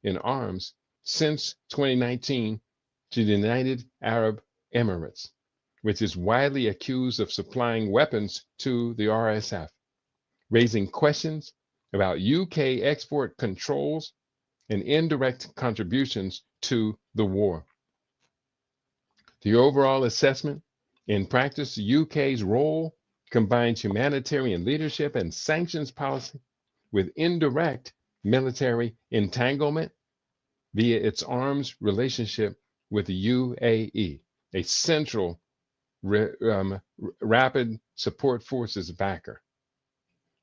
in arms since 2019 to the United Arab Emirates, which is widely accused of supplying weapons to the RSF, raising questions about UK export controls and indirect contributions to the war. The overall assessment: in practice, the UK's role combines humanitarian leadership and sanctions policy with indirect military entanglement via its arms relationship with the UAE, a central rapid support forces backer.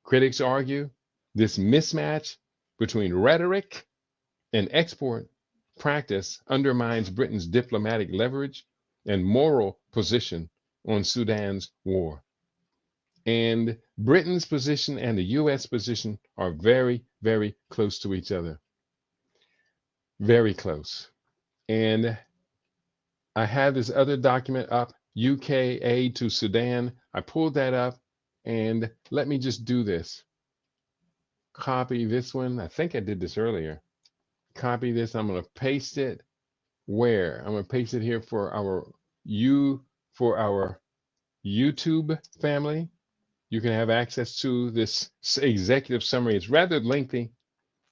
Critics argue this mismatch between rhetoric and export practice undermines Britain's diplomatic leverage and moral position on Sudan's war. And Britain's position and the US position are very, very close to each other. Very close. And I have this other document up, UK aid to Sudan. I pulled that up, and let me just do this. Copy this one. I think I did this earlier. Copy this. I'm going to paste it where? I'm going to paste it here for our YouTube family. You can have access to this executive summary. It's rather lengthy.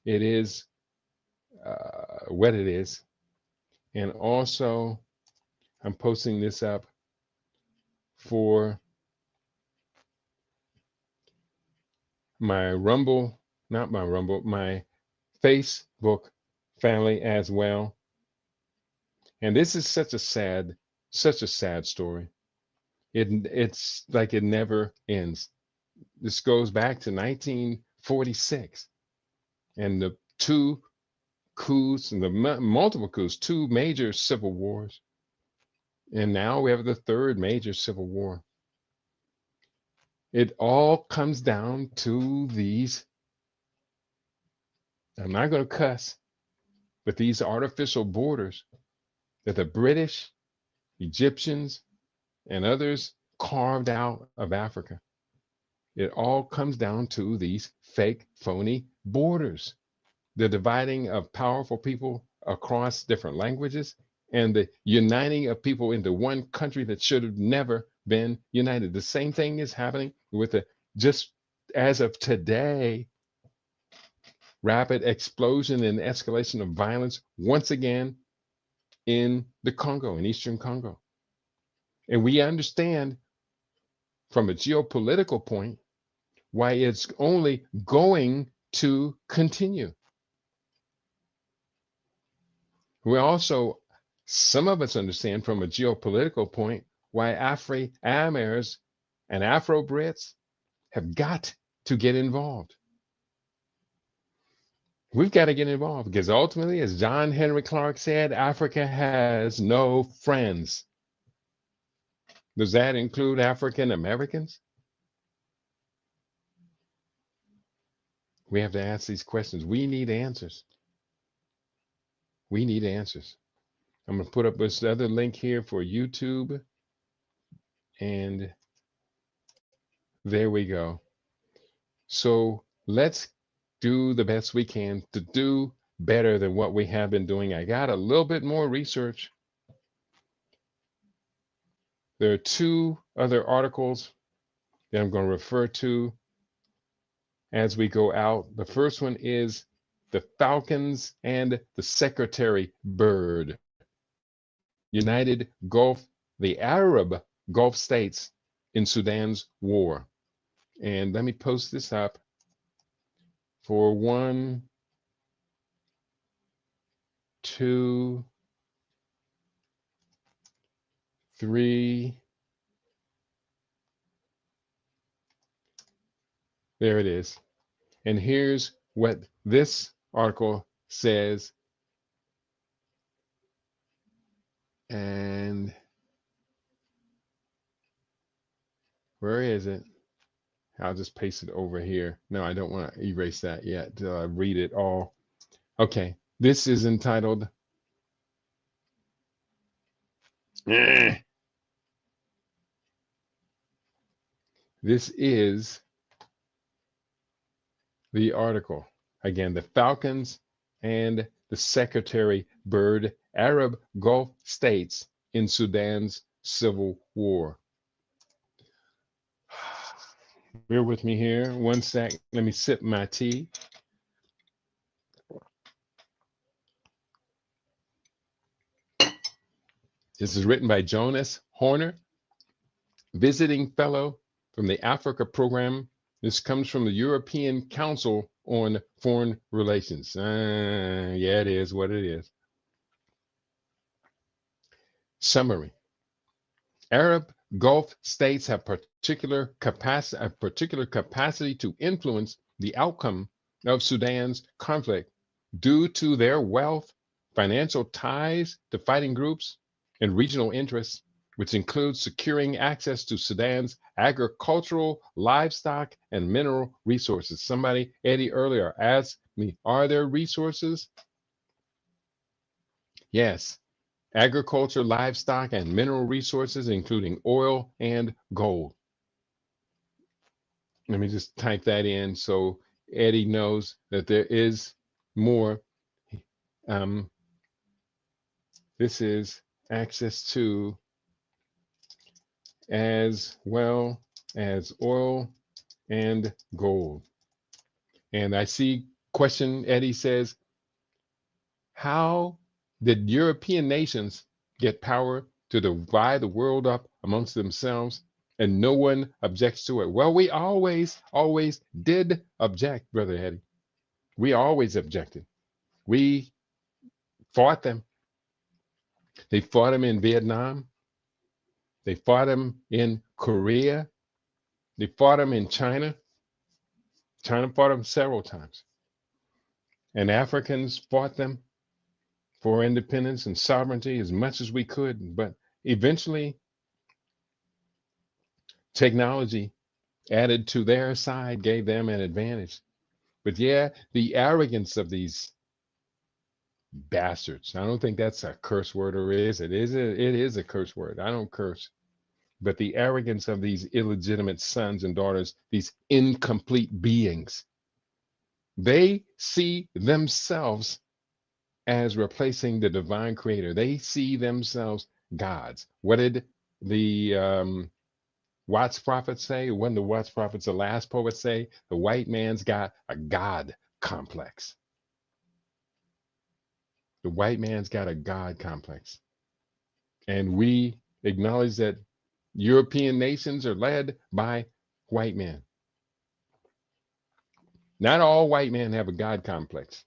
It is what it is. And also, I'm posting this up for my Rumble, not my Rumble, my Facebook family as well. And this is such a sad story. It's like it never ends. This goes back to 1946 and the two coups and the multiple coups, two major civil wars. And now we have the third major civil war. It all comes down to these, I'm not going to cuss, but these artificial borders that the British, Egyptians, and others carved out of Africa. It all comes down to these fake, phony borders, the dividing of powerful people across different languages, and the uniting of people into one country that should have never been united. The same thing is happening with the, just as of today, rapid explosion and escalation of violence once again in the Congo, in Eastern Congo. And we understand from a geopolitical point why it's only going to continue. We also, some of us understand from a geopolitical point why Afri-Amers and Afro-Brits have got to get involved. We've got to get involved because ultimately, as John Henry Clark said, Africa has no friends. Does that include African Americans? We have to ask these questions. We need answers. We need answers. I'm going to put up this other link here for YouTube. And there we go. So let's do the best we can to do better than what we have been doing. I got a little bit more research. There are two other articles that I'm going to refer to as we go out. The first one is the Falcons and the Secretary Bird. United Gulf, the Arab Gulf states in Sudan's war. And let me post this up for 1, 2, 3. There it is. And here's what this article says. And where is it? I'll just paste it over here. No, I don't want to erase that yet. Read it all. Okay, this is entitled This is the article. Again, the Falcons and the Secretary Bird, Arab Gulf states in Sudan's civil war. Bear with me here. 1 sec. Let me sip my tea. This is written by Jonas Horner, visiting fellow from the Africa program. This comes from the European Council on Foreign Relations. Yeah, it is what it is. Summary. Arab Gulf states have particular capacity to influence the outcome of Sudan's conflict due to their wealth, financial ties to fighting groups, and regional interests, which includes securing access to Sudan's agricultural, livestock, and mineral resources. Somebody, Eddie, earlier asked me, are there resources? Yes. Agriculture, livestock, and mineral resources, including oil and gold. Let me just type that in so Eddie knows that there is more. This is access to as well as oil and gold. And I see question, Eddie says, how did European nations get power to divide the world up amongst themselves and no one objects to it? Well, we always did object, Brother Eddie. We always objected. We fought them. They fought them in Vietnam. They fought them in Korea. They fought them in China. China fought them several times. And Africans fought them for independence and sovereignty as much as we could. But eventually, technology added to their side gave them an advantage. But yeah, the arrogance of these bastards. I don't think that's a curse word, or is it? It is a curse word. I don't curse. But the arrogance of these illegitimate sons and daughters, these incomplete beings, they see themselves as replacing the divine creator. They see themselves gods. What did the Watts prophets say? When the Watts prophets, the last poet, say, the white man's got a God complex. The white man's got a God complex. And we acknowledge that European nations are led by white men. Not all white men have a God complex,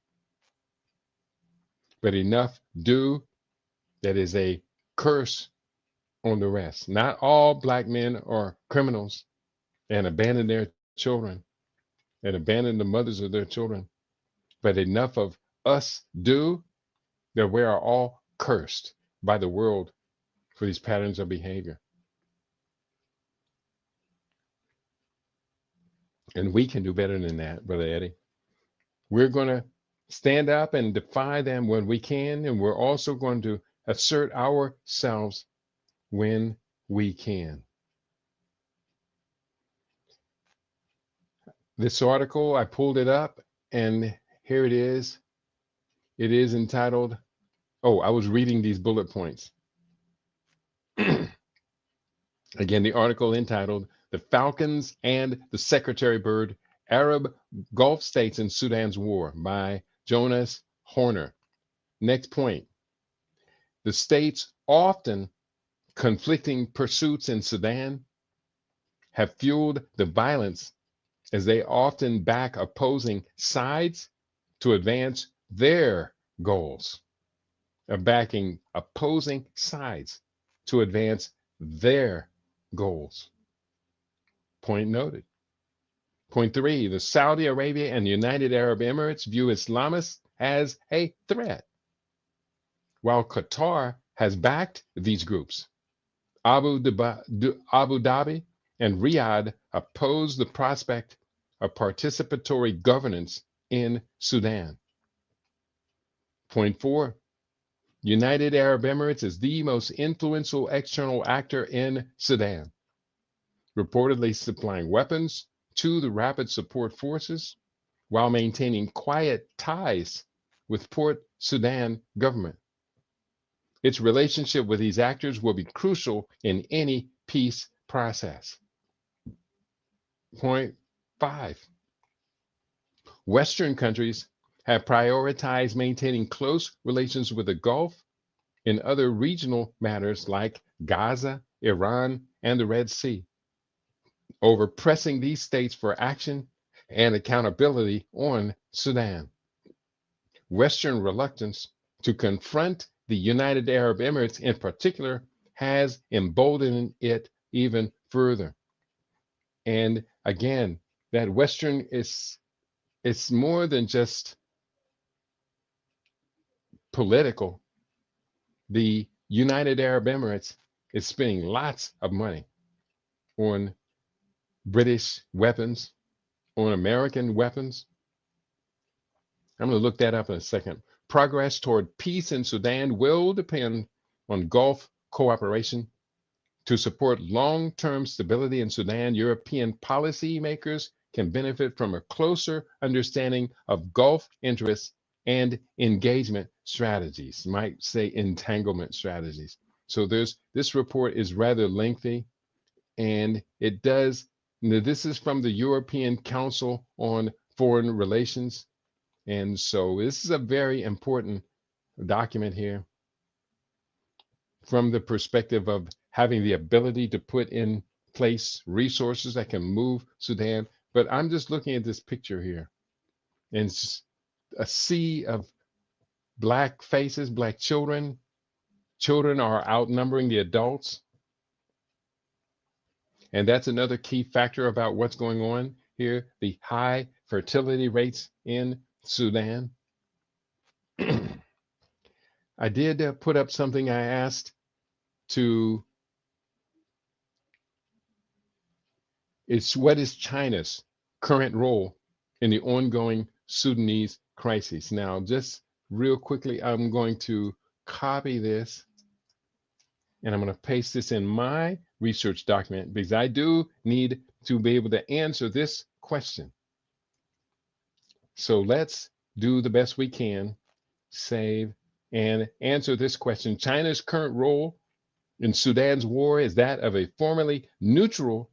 but enough do that is a curse on the rest. Not all black men are criminals and abandon their children and abandon the mothers of their children, but enough of us do that we are all cursed by the world for these patterns of behavior. And we can do better than that, Brother Eddie. We're going to stand up and defy them when we can, and we're also going to assert ourselves when we can. This article, I pulled it up, and here it is. It is entitled, oh, I was reading these bullet points. Again, the article entitled, The Falcons and the Secretary Bird, Arab Gulf States in Sudan's War by Jonas Horner. Next point. The states' often conflicting pursuits in Sudan have fueled the violence as they often back opposing sides to advance their goals. Of backing opposing sides to advance their goals. Point noted. Point 3, the Saudi Arabia and the United Arab Emirates view Islamists as a threat, while Qatar has backed these groups. Abu Dhabi and Riyadh oppose the prospect of participatory governance in Sudan. Point 4, United Arab Emirates is the most influential external actor in Sudan, reportedly supplying weapons to the rapid support forces while maintaining quiet ties with Port Sudan government. Its relationship with these actors will be crucial in any peace process. Point 5, Western countries have prioritized maintaining close relations with the Gulf in other regional matters like Gaza, Iran, and the Red Sea, over pressing these states for action and accountability on Sudan. Western reluctance to confront the United Arab Emirates in particular has emboldened it even further. And again, that Western it's more than just political. The United Arab Emirates is spending lots of money on British weapons, on American weapons. I'm going to look that up in a second. Progress toward peace in Sudan will depend on Gulf cooperation. To support long-term stability in Sudan, European policymakers can benefit from a closer understanding of Gulf interests and engagement strategies, might say entanglement strategies. So this report is rather lengthy, and it does Now, this is from the European Council on Foreign Relations. And so this is a very important document here from the perspective of having the ability to put in place resources that can move Sudan. But I'm just looking at this picture here, and it's a sea of black faces, black children. Children are outnumbering the adults. And that's another key factor about what's going on here, the high fertility rates in Sudan. I did put up something I asked to, what is China's current role in the ongoing Sudanese crisis? Now, just real quickly, I'm going to copy this and I'm going to paste this in my research document because I do need to be able to answer this question. So let's do the best we can, save, and answer this question. China's current role in Sudan's war is that of a formerly neutral,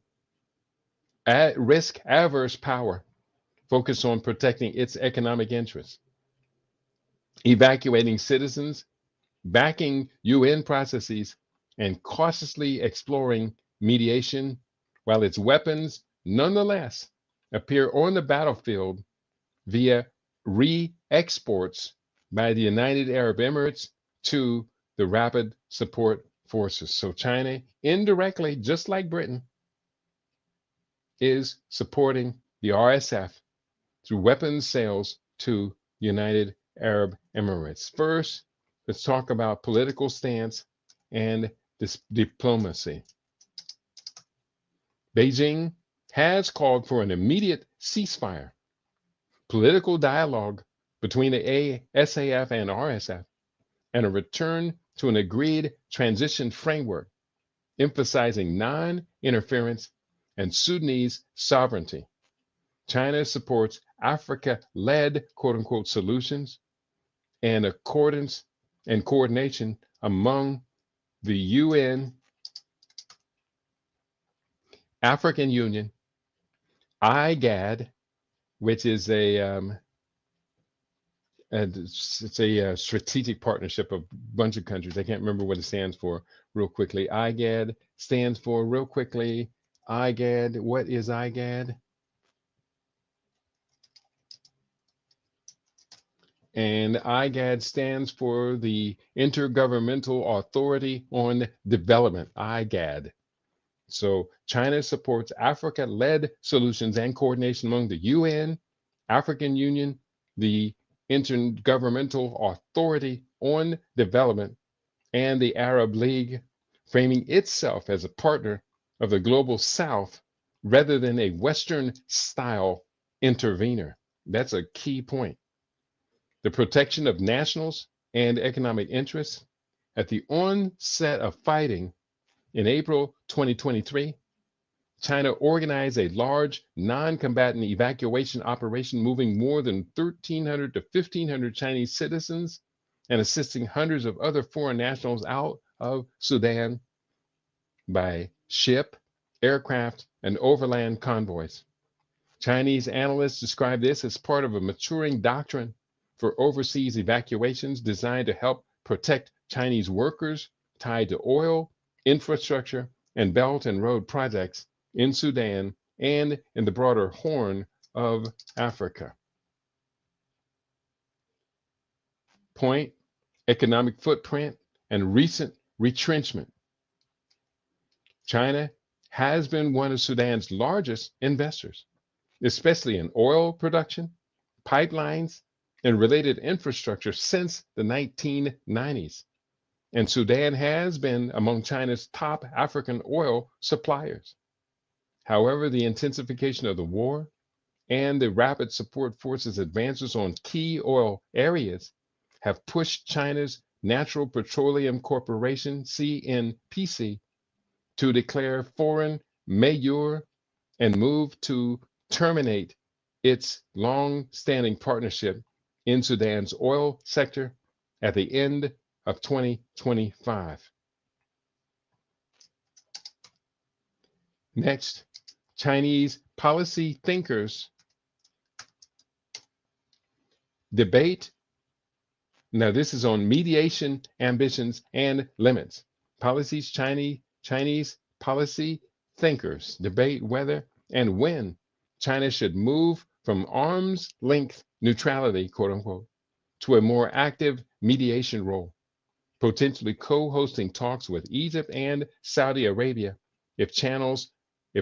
risk-averse power focused on protecting its economic interests, evacuating citizens, backing UN processes, and cautiously exploring mediation, while its weapons nonetheless appear on the battlefield via re-exports by the United Arab Emirates to the Rapid Support Forces. So China, indirectly, just like Britain, is supporting the RSF through weapons sales to United Arab Emirates. First, let's talk about political stance and this diplomacy. Beijing has called for an immediate ceasefire, political dialogue between the SAF and RSF, and a return to an agreed transition framework, emphasizing non-interference and Sudanese sovereignty. China supports Africa-led quote-unquote solutions and accordance and coordination among the UN, African Union, IGAD, which is it's a strategic partnership of a bunch of countries. I can't remember what it stands for real quickly. IGAD stands for, real quickly, IGAD, what is IGAD? And IGAD stands for the Intergovernmental Authority on Development, IGAD. So China supports Africa-led solutions and coordination among the UN, African Union, the Intergovernmental Authority on Development, and the Arab League, framing itself as a partner of the Global South rather than a Western-style intervener. That's a key point. The protection of nationals and economic interests. At the onset of fighting in April 2023, China organized a large non-combatant evacuation operation, moving more than 1,300 to 1,500 Chinese citizens and assisting hundreds of other foreign nationals out of Sudan by ship, aircraft, and overland convoys. Chinese analysts describe this as part of a maturing doctrine for overseas evacuations designed to help protect Chinese workers tied to oil, infrastructure, and Belt and Road projects in Sudan and in the broader Horn of Africa. Point, economic footprint, and recent retrenchment. China has been one of Sudan's largest investors, especially in oil production, pipelines, and related infrastructure since the 1990s. And Sudan has been among China's top African oil suppliers. However, the intensification of the war and the Rapid Support Forces advances on key oil areas have pushed China's Natural Petroleum Corporation, CNPC, to declare foreign majeure and move to terminate its long-standing partnership in Sudan's oil sector at the end of 2025. Next, Chinese policy thinkers debate. Now, this is on mediation, ambitions, and limits. Chinese policy thinkers debate whether and when China should move from arm's length neutrality, quote unquote, to a more active mediation role, potentially co-hosting talks with Egypt and Saudi Arabia if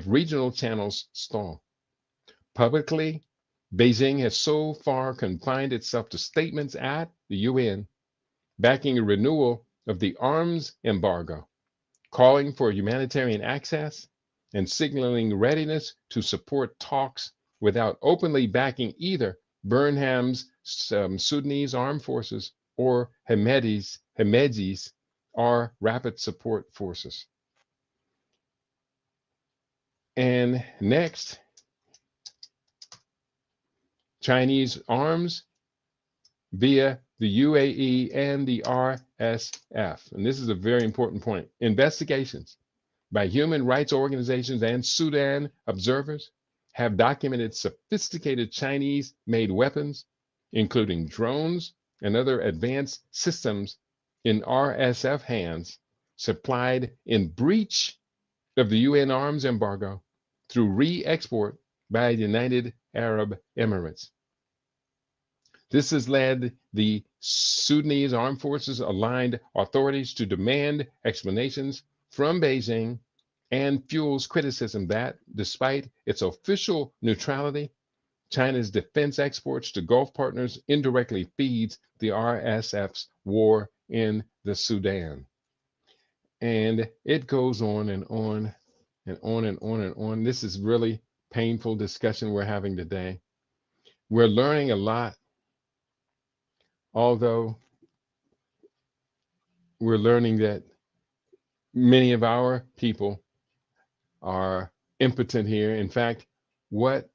regional channels stall. Publicly, Beijing has so far confined itself to statements at the UN, backing a renewal of the arms embargo, calling for humanitarian access, and signaling readiness to support talks without openly backing either Burnham's Sudanese armed forces or Hamedi's or rapid support forces. And next, Chinese arms via the UAE and the RSF. And this is a very important point. Investigations by human rights organizations and Sudan observers have documented sophisticated Chinese-made weapons, including drones and other advanced systems in RSF hands, supplied in breach of the UN arms embargo through re-export by the United Arab Emirates. This has led the Sudanese armed forces aligned authorities to demand explanations from Beijing and fuels criticism that, despite its official neutrality, China's defense exports to Gulf partners indirectly feeds the RSF's war in the Sudan. And it goes on and on and on and on and on. This is really painful discussion we're having today. We're learning a lot, although we're learning that many of our people are impotent here. In fact, what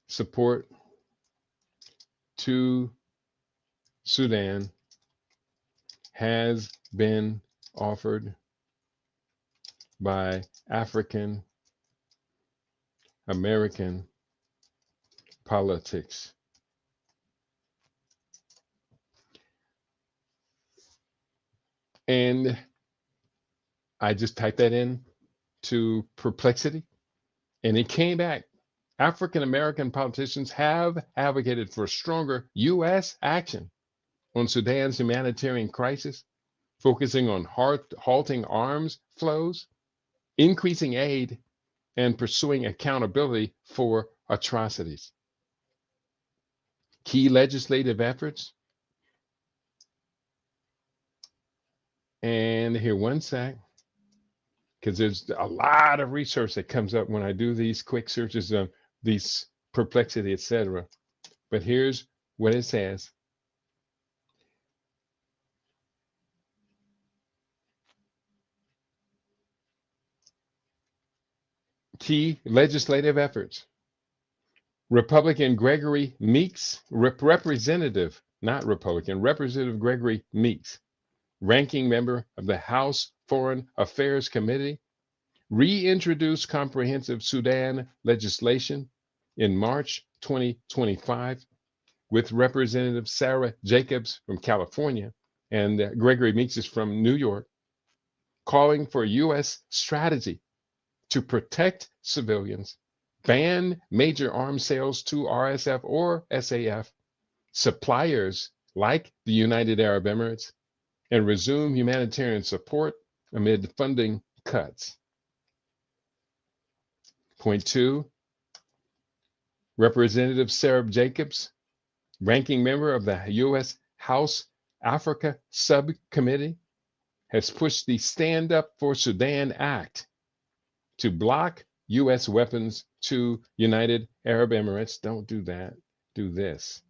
support to Sudan has been offered by African American politics. And I just typed that in to perplexity, and it came back. African American politicians have advocated for stronger U.S. action on Sudan's humanitarian crisis, focusing on halting arms flows, increasing aid, and pursuing accountability for atrocities. Key legislative efforts. And here, one sec, because there's a lot of research that comes up when I do these quick searches of these perplexity, etc. But here's what it says. Key legislative efforts. Representative Gregory Meeks, Representative Gregory Meeks, ranking member of the House Foreign Affairs Committee, reintroduced comprehensive Sudan legislation in March 2025 with Representative Sarah Jacobs from California and Gregory Meeks is from New York, calling for a U.S. strategy to protect civilians, ban major arms sales to RSF or SAF, suppliers like the United Arab Emirates, and resume humanitarian support amid funding cuts. Point 2, Representative Sarah Jacobs, ranking member of the U.S. House Africa Subcommittee, has pushed the Stand Up for Sudan Act to block U.S. weapons to United Arab Emirates. Don't do that. Do this.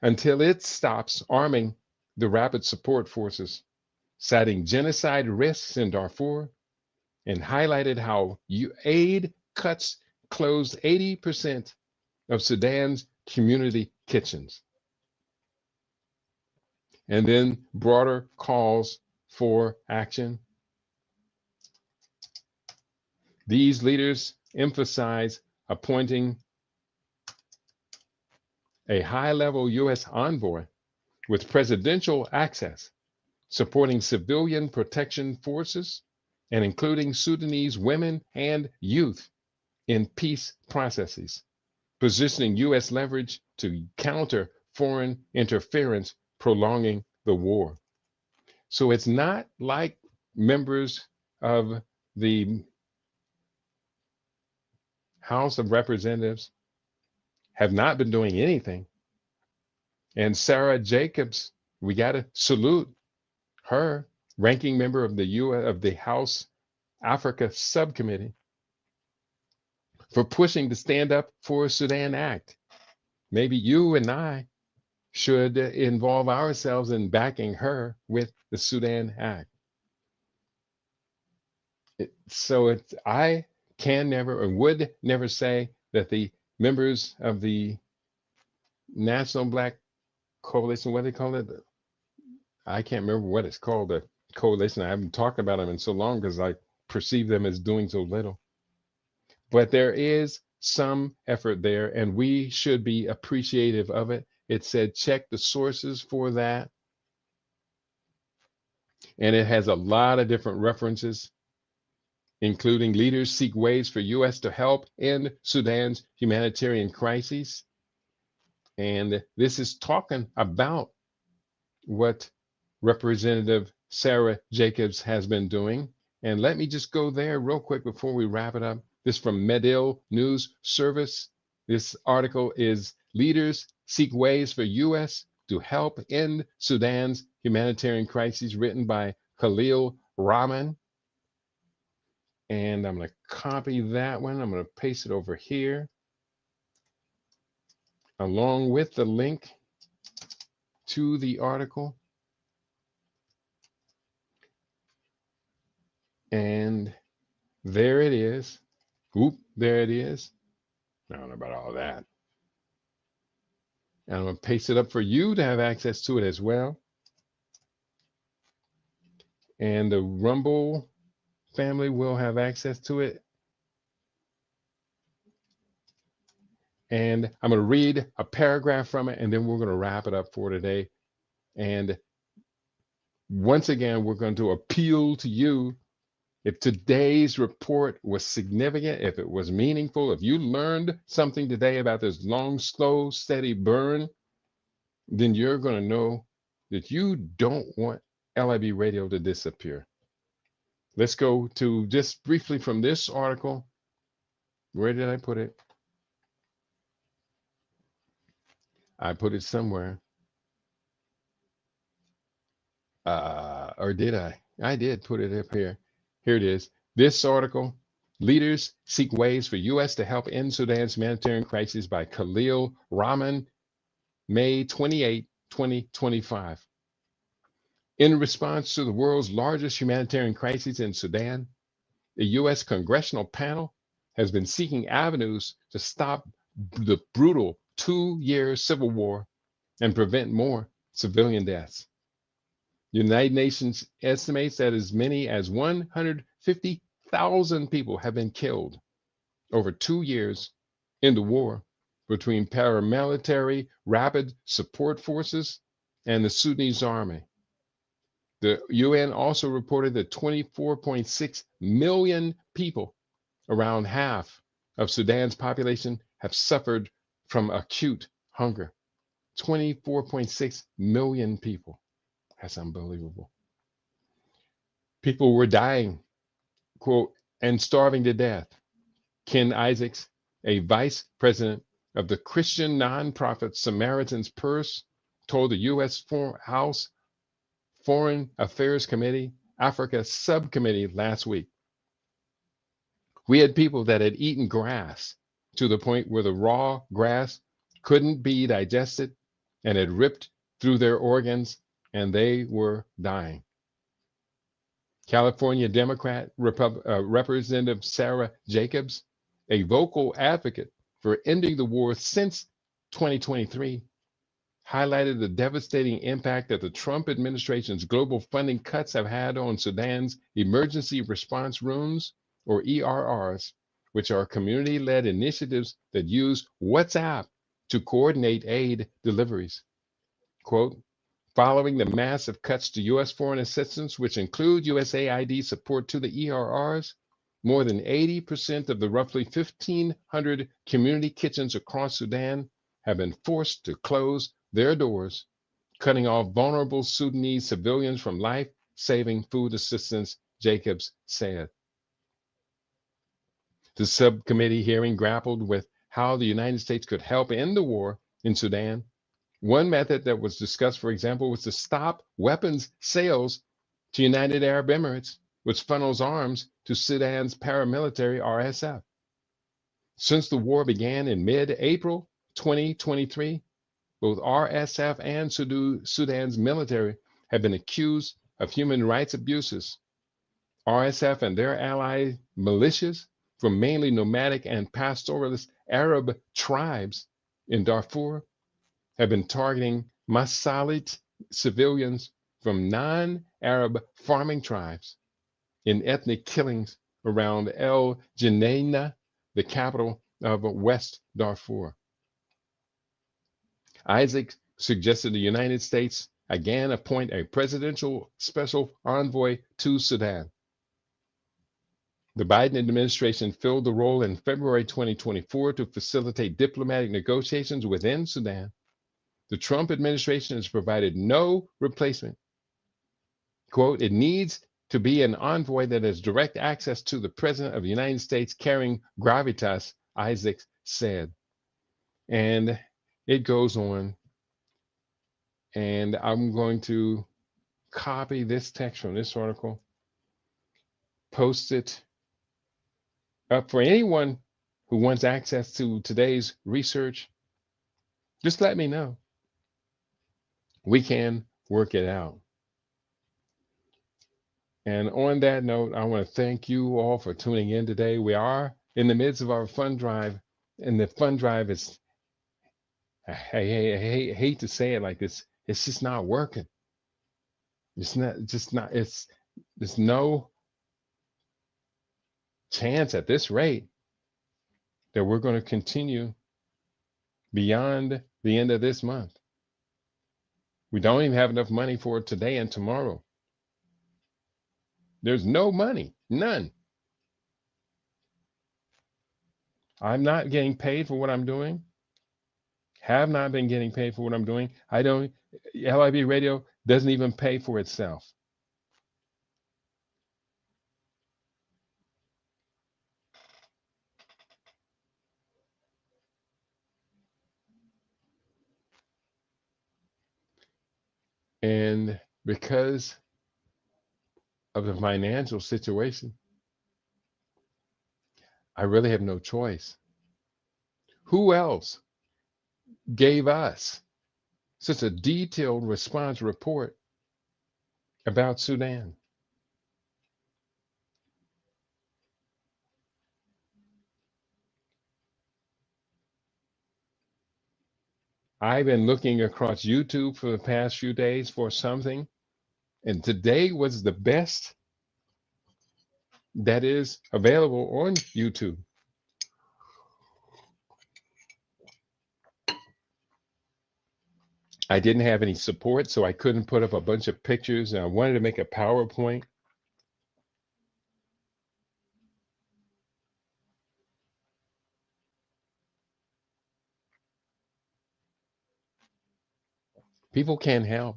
Until it stops arming the rapid support forces, citing genocide risks in Darfur, and highlighted how aid cuts closed 80% of Sudan's community kitchens. And then broader calls for action. These leaders emphasize appointing a high-level U.S. envoy with presidential access, supporting civilian protection forces, and including Sudanese women and youth in peace processes, positioning U.S. leverage to counter foreign interference, prolonging the war. So it's not like members of the House of Representatives have not been doing anything. And Sarah Jacobs, we got to salute her, ranking member of the House Africa Subcommittee, for pushing the Stand Up for Sudan Act. Maybe you and I should involve ourselves in backing her with the Sudan Act. I can never or would never say that the members of the National Black Coalition, what do they call it? I can't remember what it's called, the coalition. I haven't talked about them in so long because I perceive them as doing so little. But there is some effort there, and we should be appreciative of it. It said check the sources for that. And it has a lot of different references, including leaders seek ways for U.S. to help end Sudan's humanitarian crises. And this is talking about what Representative Sarah Jacobs has been doing. And let me just go there real quick before we wrap it up. This from Medill News Service. This article is Leaders Seek Ways for U.S. to Help End Sudan's Humanitarian Crises, written by Khalil Rahman. And I'm going to copy that one. I'm going to paste it over here, along with the link to the article. And there it is. Oop, there it is. I don't know about all that. And I'm going to paste it up for you to have access to it as well. And the Rumble family will have access to it. And I'm going to read a paragraph from it, and then we're going to wrap it up for today. And once again, we're going to appeal to you. If today's report was significant, if it was meaningful, if you learned something today about this long, slow, steady burn, then you're going to know that you don't want LIB radio to disappear. Let's go to just briefly from this article. Where did I put it? I put it somewhere. Or did I? I did put it up here. Here it is. This article, Leaders Seek Ways for U.S. to Help End Sudan's Humanitarian Crisis, by Khalil Rahman, May 28, 2025. In response to the world's largest humanitarian crisis in Sudan, the U.S. Congressional Panel has been seeking avenues to stop the brutal 2-year civil war and prevent more civilian deaths. The United Nations estimates that as many as 150,000 people have been killed over 2 years in the war between paramilitary rapid support forces and the Sudanese army. The UN also reported that 24.6 million people, around half of Sudan's population, have suffered from acute hunger. 24.6 million people. That's unbelievable. People were dying, quote, and starving to death. Ken Isaacs, a vice president of the Christian nonprofit Samaritan's Purse, told the U.S. House Foreign Affairs Committee Africa Subcommittee last week. We had people that had eaten grass to the point where the raw grass couldn't be digested and had ripped through their organs, and they were dying. California Democrat Representative Sarah Jacobs, a vocal advocate for ending the war since 2023, highlighted the devastating impact that the Trump administration's global funding cuts have had on Sudan's emergency response rooms or ERRs, which are community-led initiatives that use WhatsApp to coordinate aid deliveries. Quote, following the massive cuts to U.S. foreign assistance, which include USAID support to the ERRs, more than 80% of the roughly 1,500 community kitchens across Sudan have been forced to close their doors, cutting off vulnerable Sudanese civilians from life-saving food assistance, Jacobs said. The subcommittee hearing grappled with how the United States could help end the war in Sudan. One method that was discussed, for example, was to stop weapons sales to United Arab Emirates, which funnels arms to Sudan's paramilitary RSF. Since the war began in mid-April 2023, both RSF and Sudan's military have been accused of human rights abuses. RSF and their allied militias from mainly nomadic and pastoralist Arab tribes in Darfur have been targeting Masalit civilians from non-Arab farming tribes in ethnic killings around El Geneina, the capital of West Darfur. Isaac suggested the United States again appoint a presidential special envoy to Sudan. The Biden administration filled the role in February 2024 to facilitate diplomatic negotiations within Sudan. The Trump administration has provided no replacement. Quote, it needs to be an envoy that has direct access to the President of the United States carrying gravitas, Isaacs said. And it goes on. And I'm going to copy this text from this article, post it up for anyone who wants access to today's research. Just let me know. We can work it out. And on that note, I want to thank you all for tuning in today. We are in the midst of our fund drive, and the fund drive is, I hate to say it like this, it's just not working. There's no chance at this rate that we're going to continue beyond the end of this month. We don't even have enough money for today and tomorrow. There's no money, none. I'm not getting paid for what I'm doing. Have not been getting paid for what I'm doing. LIB Radio doesn't even pay for itself. And because of the financial situation, I really have no choice. Who else gave us such a detailed response report about Sudan? I've been looking across YouTube for the past few days for something, and today was the best that is available on YouTube. I didn't have any support, so I couldn't put up a bunch of pictures, and I wanted to make a PowerPoint. People can help.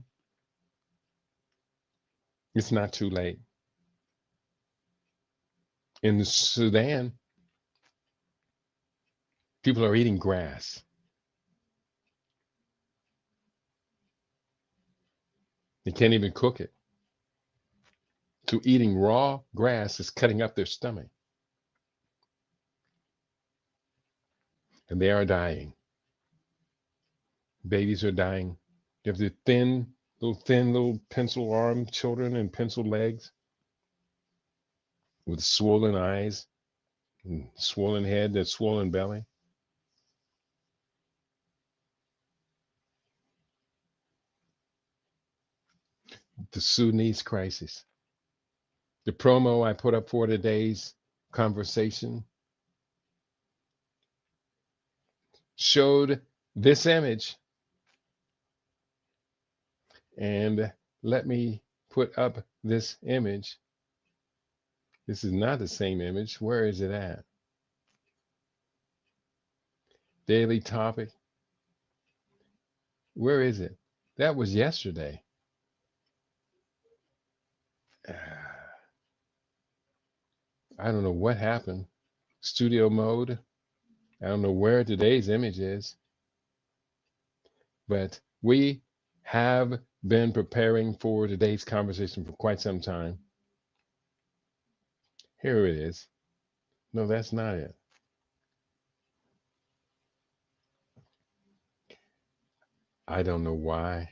It's not too late. In Sudan, people are eating grass. They can't even cook it. So eating raw grass is cutting up their stomach. And they are dying. Babies are dying. You have the thin little pencil arm children and pencil legs with swollen eyes, and swollen head, and swollen belly. The Sudanese crisis. The promo I put up for today's conversation showed this image. And let me put up this image. This is not the same image. Where is it at? Daily topic. Where is it? That was yesterday. I don't know what happened. Studio mode. I don't know where today's image is. But we have been preparing for today's conversation for quite some time. Here it is. No, that's not it. I don't know why.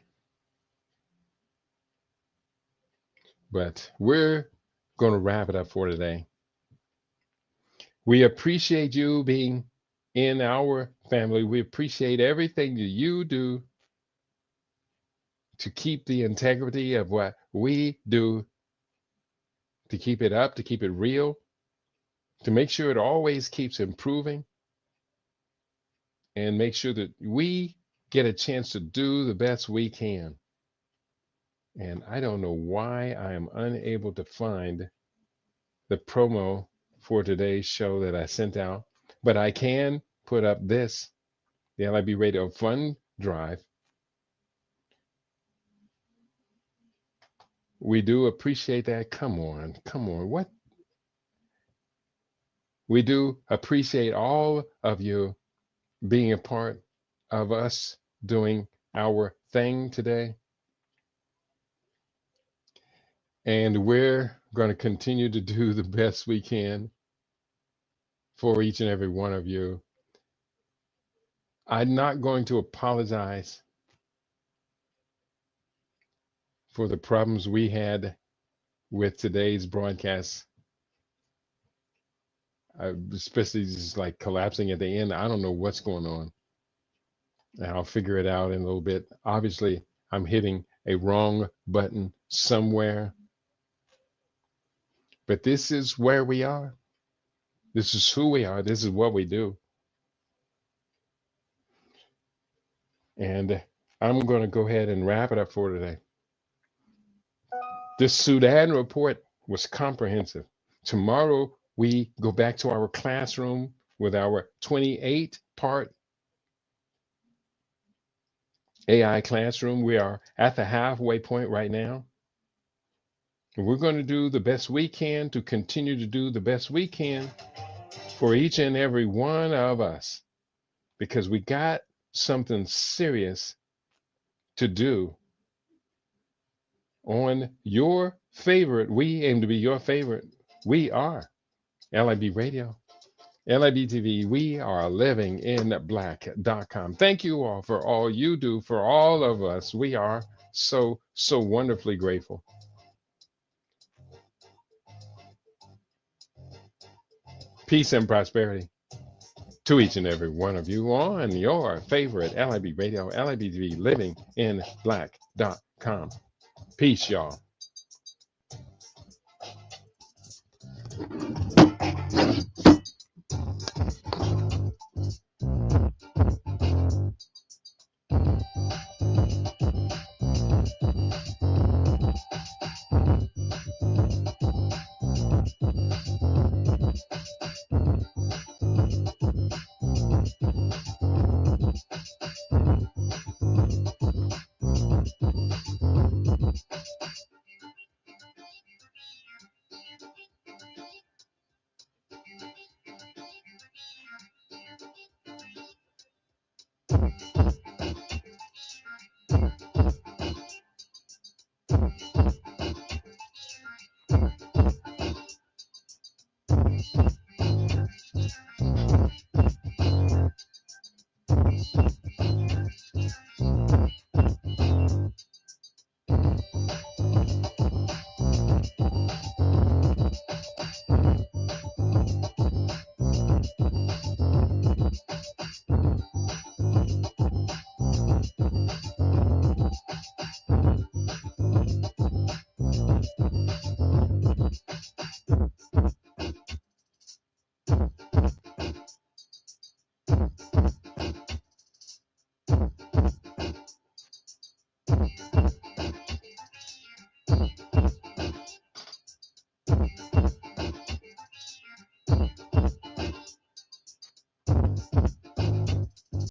But we're going to wrap it up for today. We appreciate you being in our family. We appreciate everything that you do to keep the integrity of what we do, to keep it up, to keep it real, to make sure it always keeps improving, and make sure that we get a chance to do the best we can. And I don't know why I am unable to find the promo for today's show that I sent out, but I can put up this, the LIB Radio Fund Drive. We do appreciate that. Come on. What? We do appreciate all of you being a part of us doing our thing today. And we're going to continue to do the best we can for each and every one of you. I'm not going to apologize for the problems we had with today's broadcast, especially just like collapsing at the end. I don't know what's going on. And I'll figure it out in a little bit. Obviously, I'm hitting a wrong button somewhere. But this is where we are. This is who we are. This is what we do. And I'm going to go ahead and wrap it up for today. This Sudan report was comprehensive. Tomorrow, we go back to our classroom with our 28-part AI classroom. We are at the halfway point right now. And we're going to do the best we can to continue to do the best we can for each and every one of us, because we got something serious to do on your favorite. We aim to be your favorite. We are LIB Radio, LIB TV. We are living in black.com. Thank you all for all you do for all of us. We are so wonderfully grateful. Peace and prosperity to each and every one of you on your favorite LIB Radio, LIB TV, living in black.com. Peace, y'all.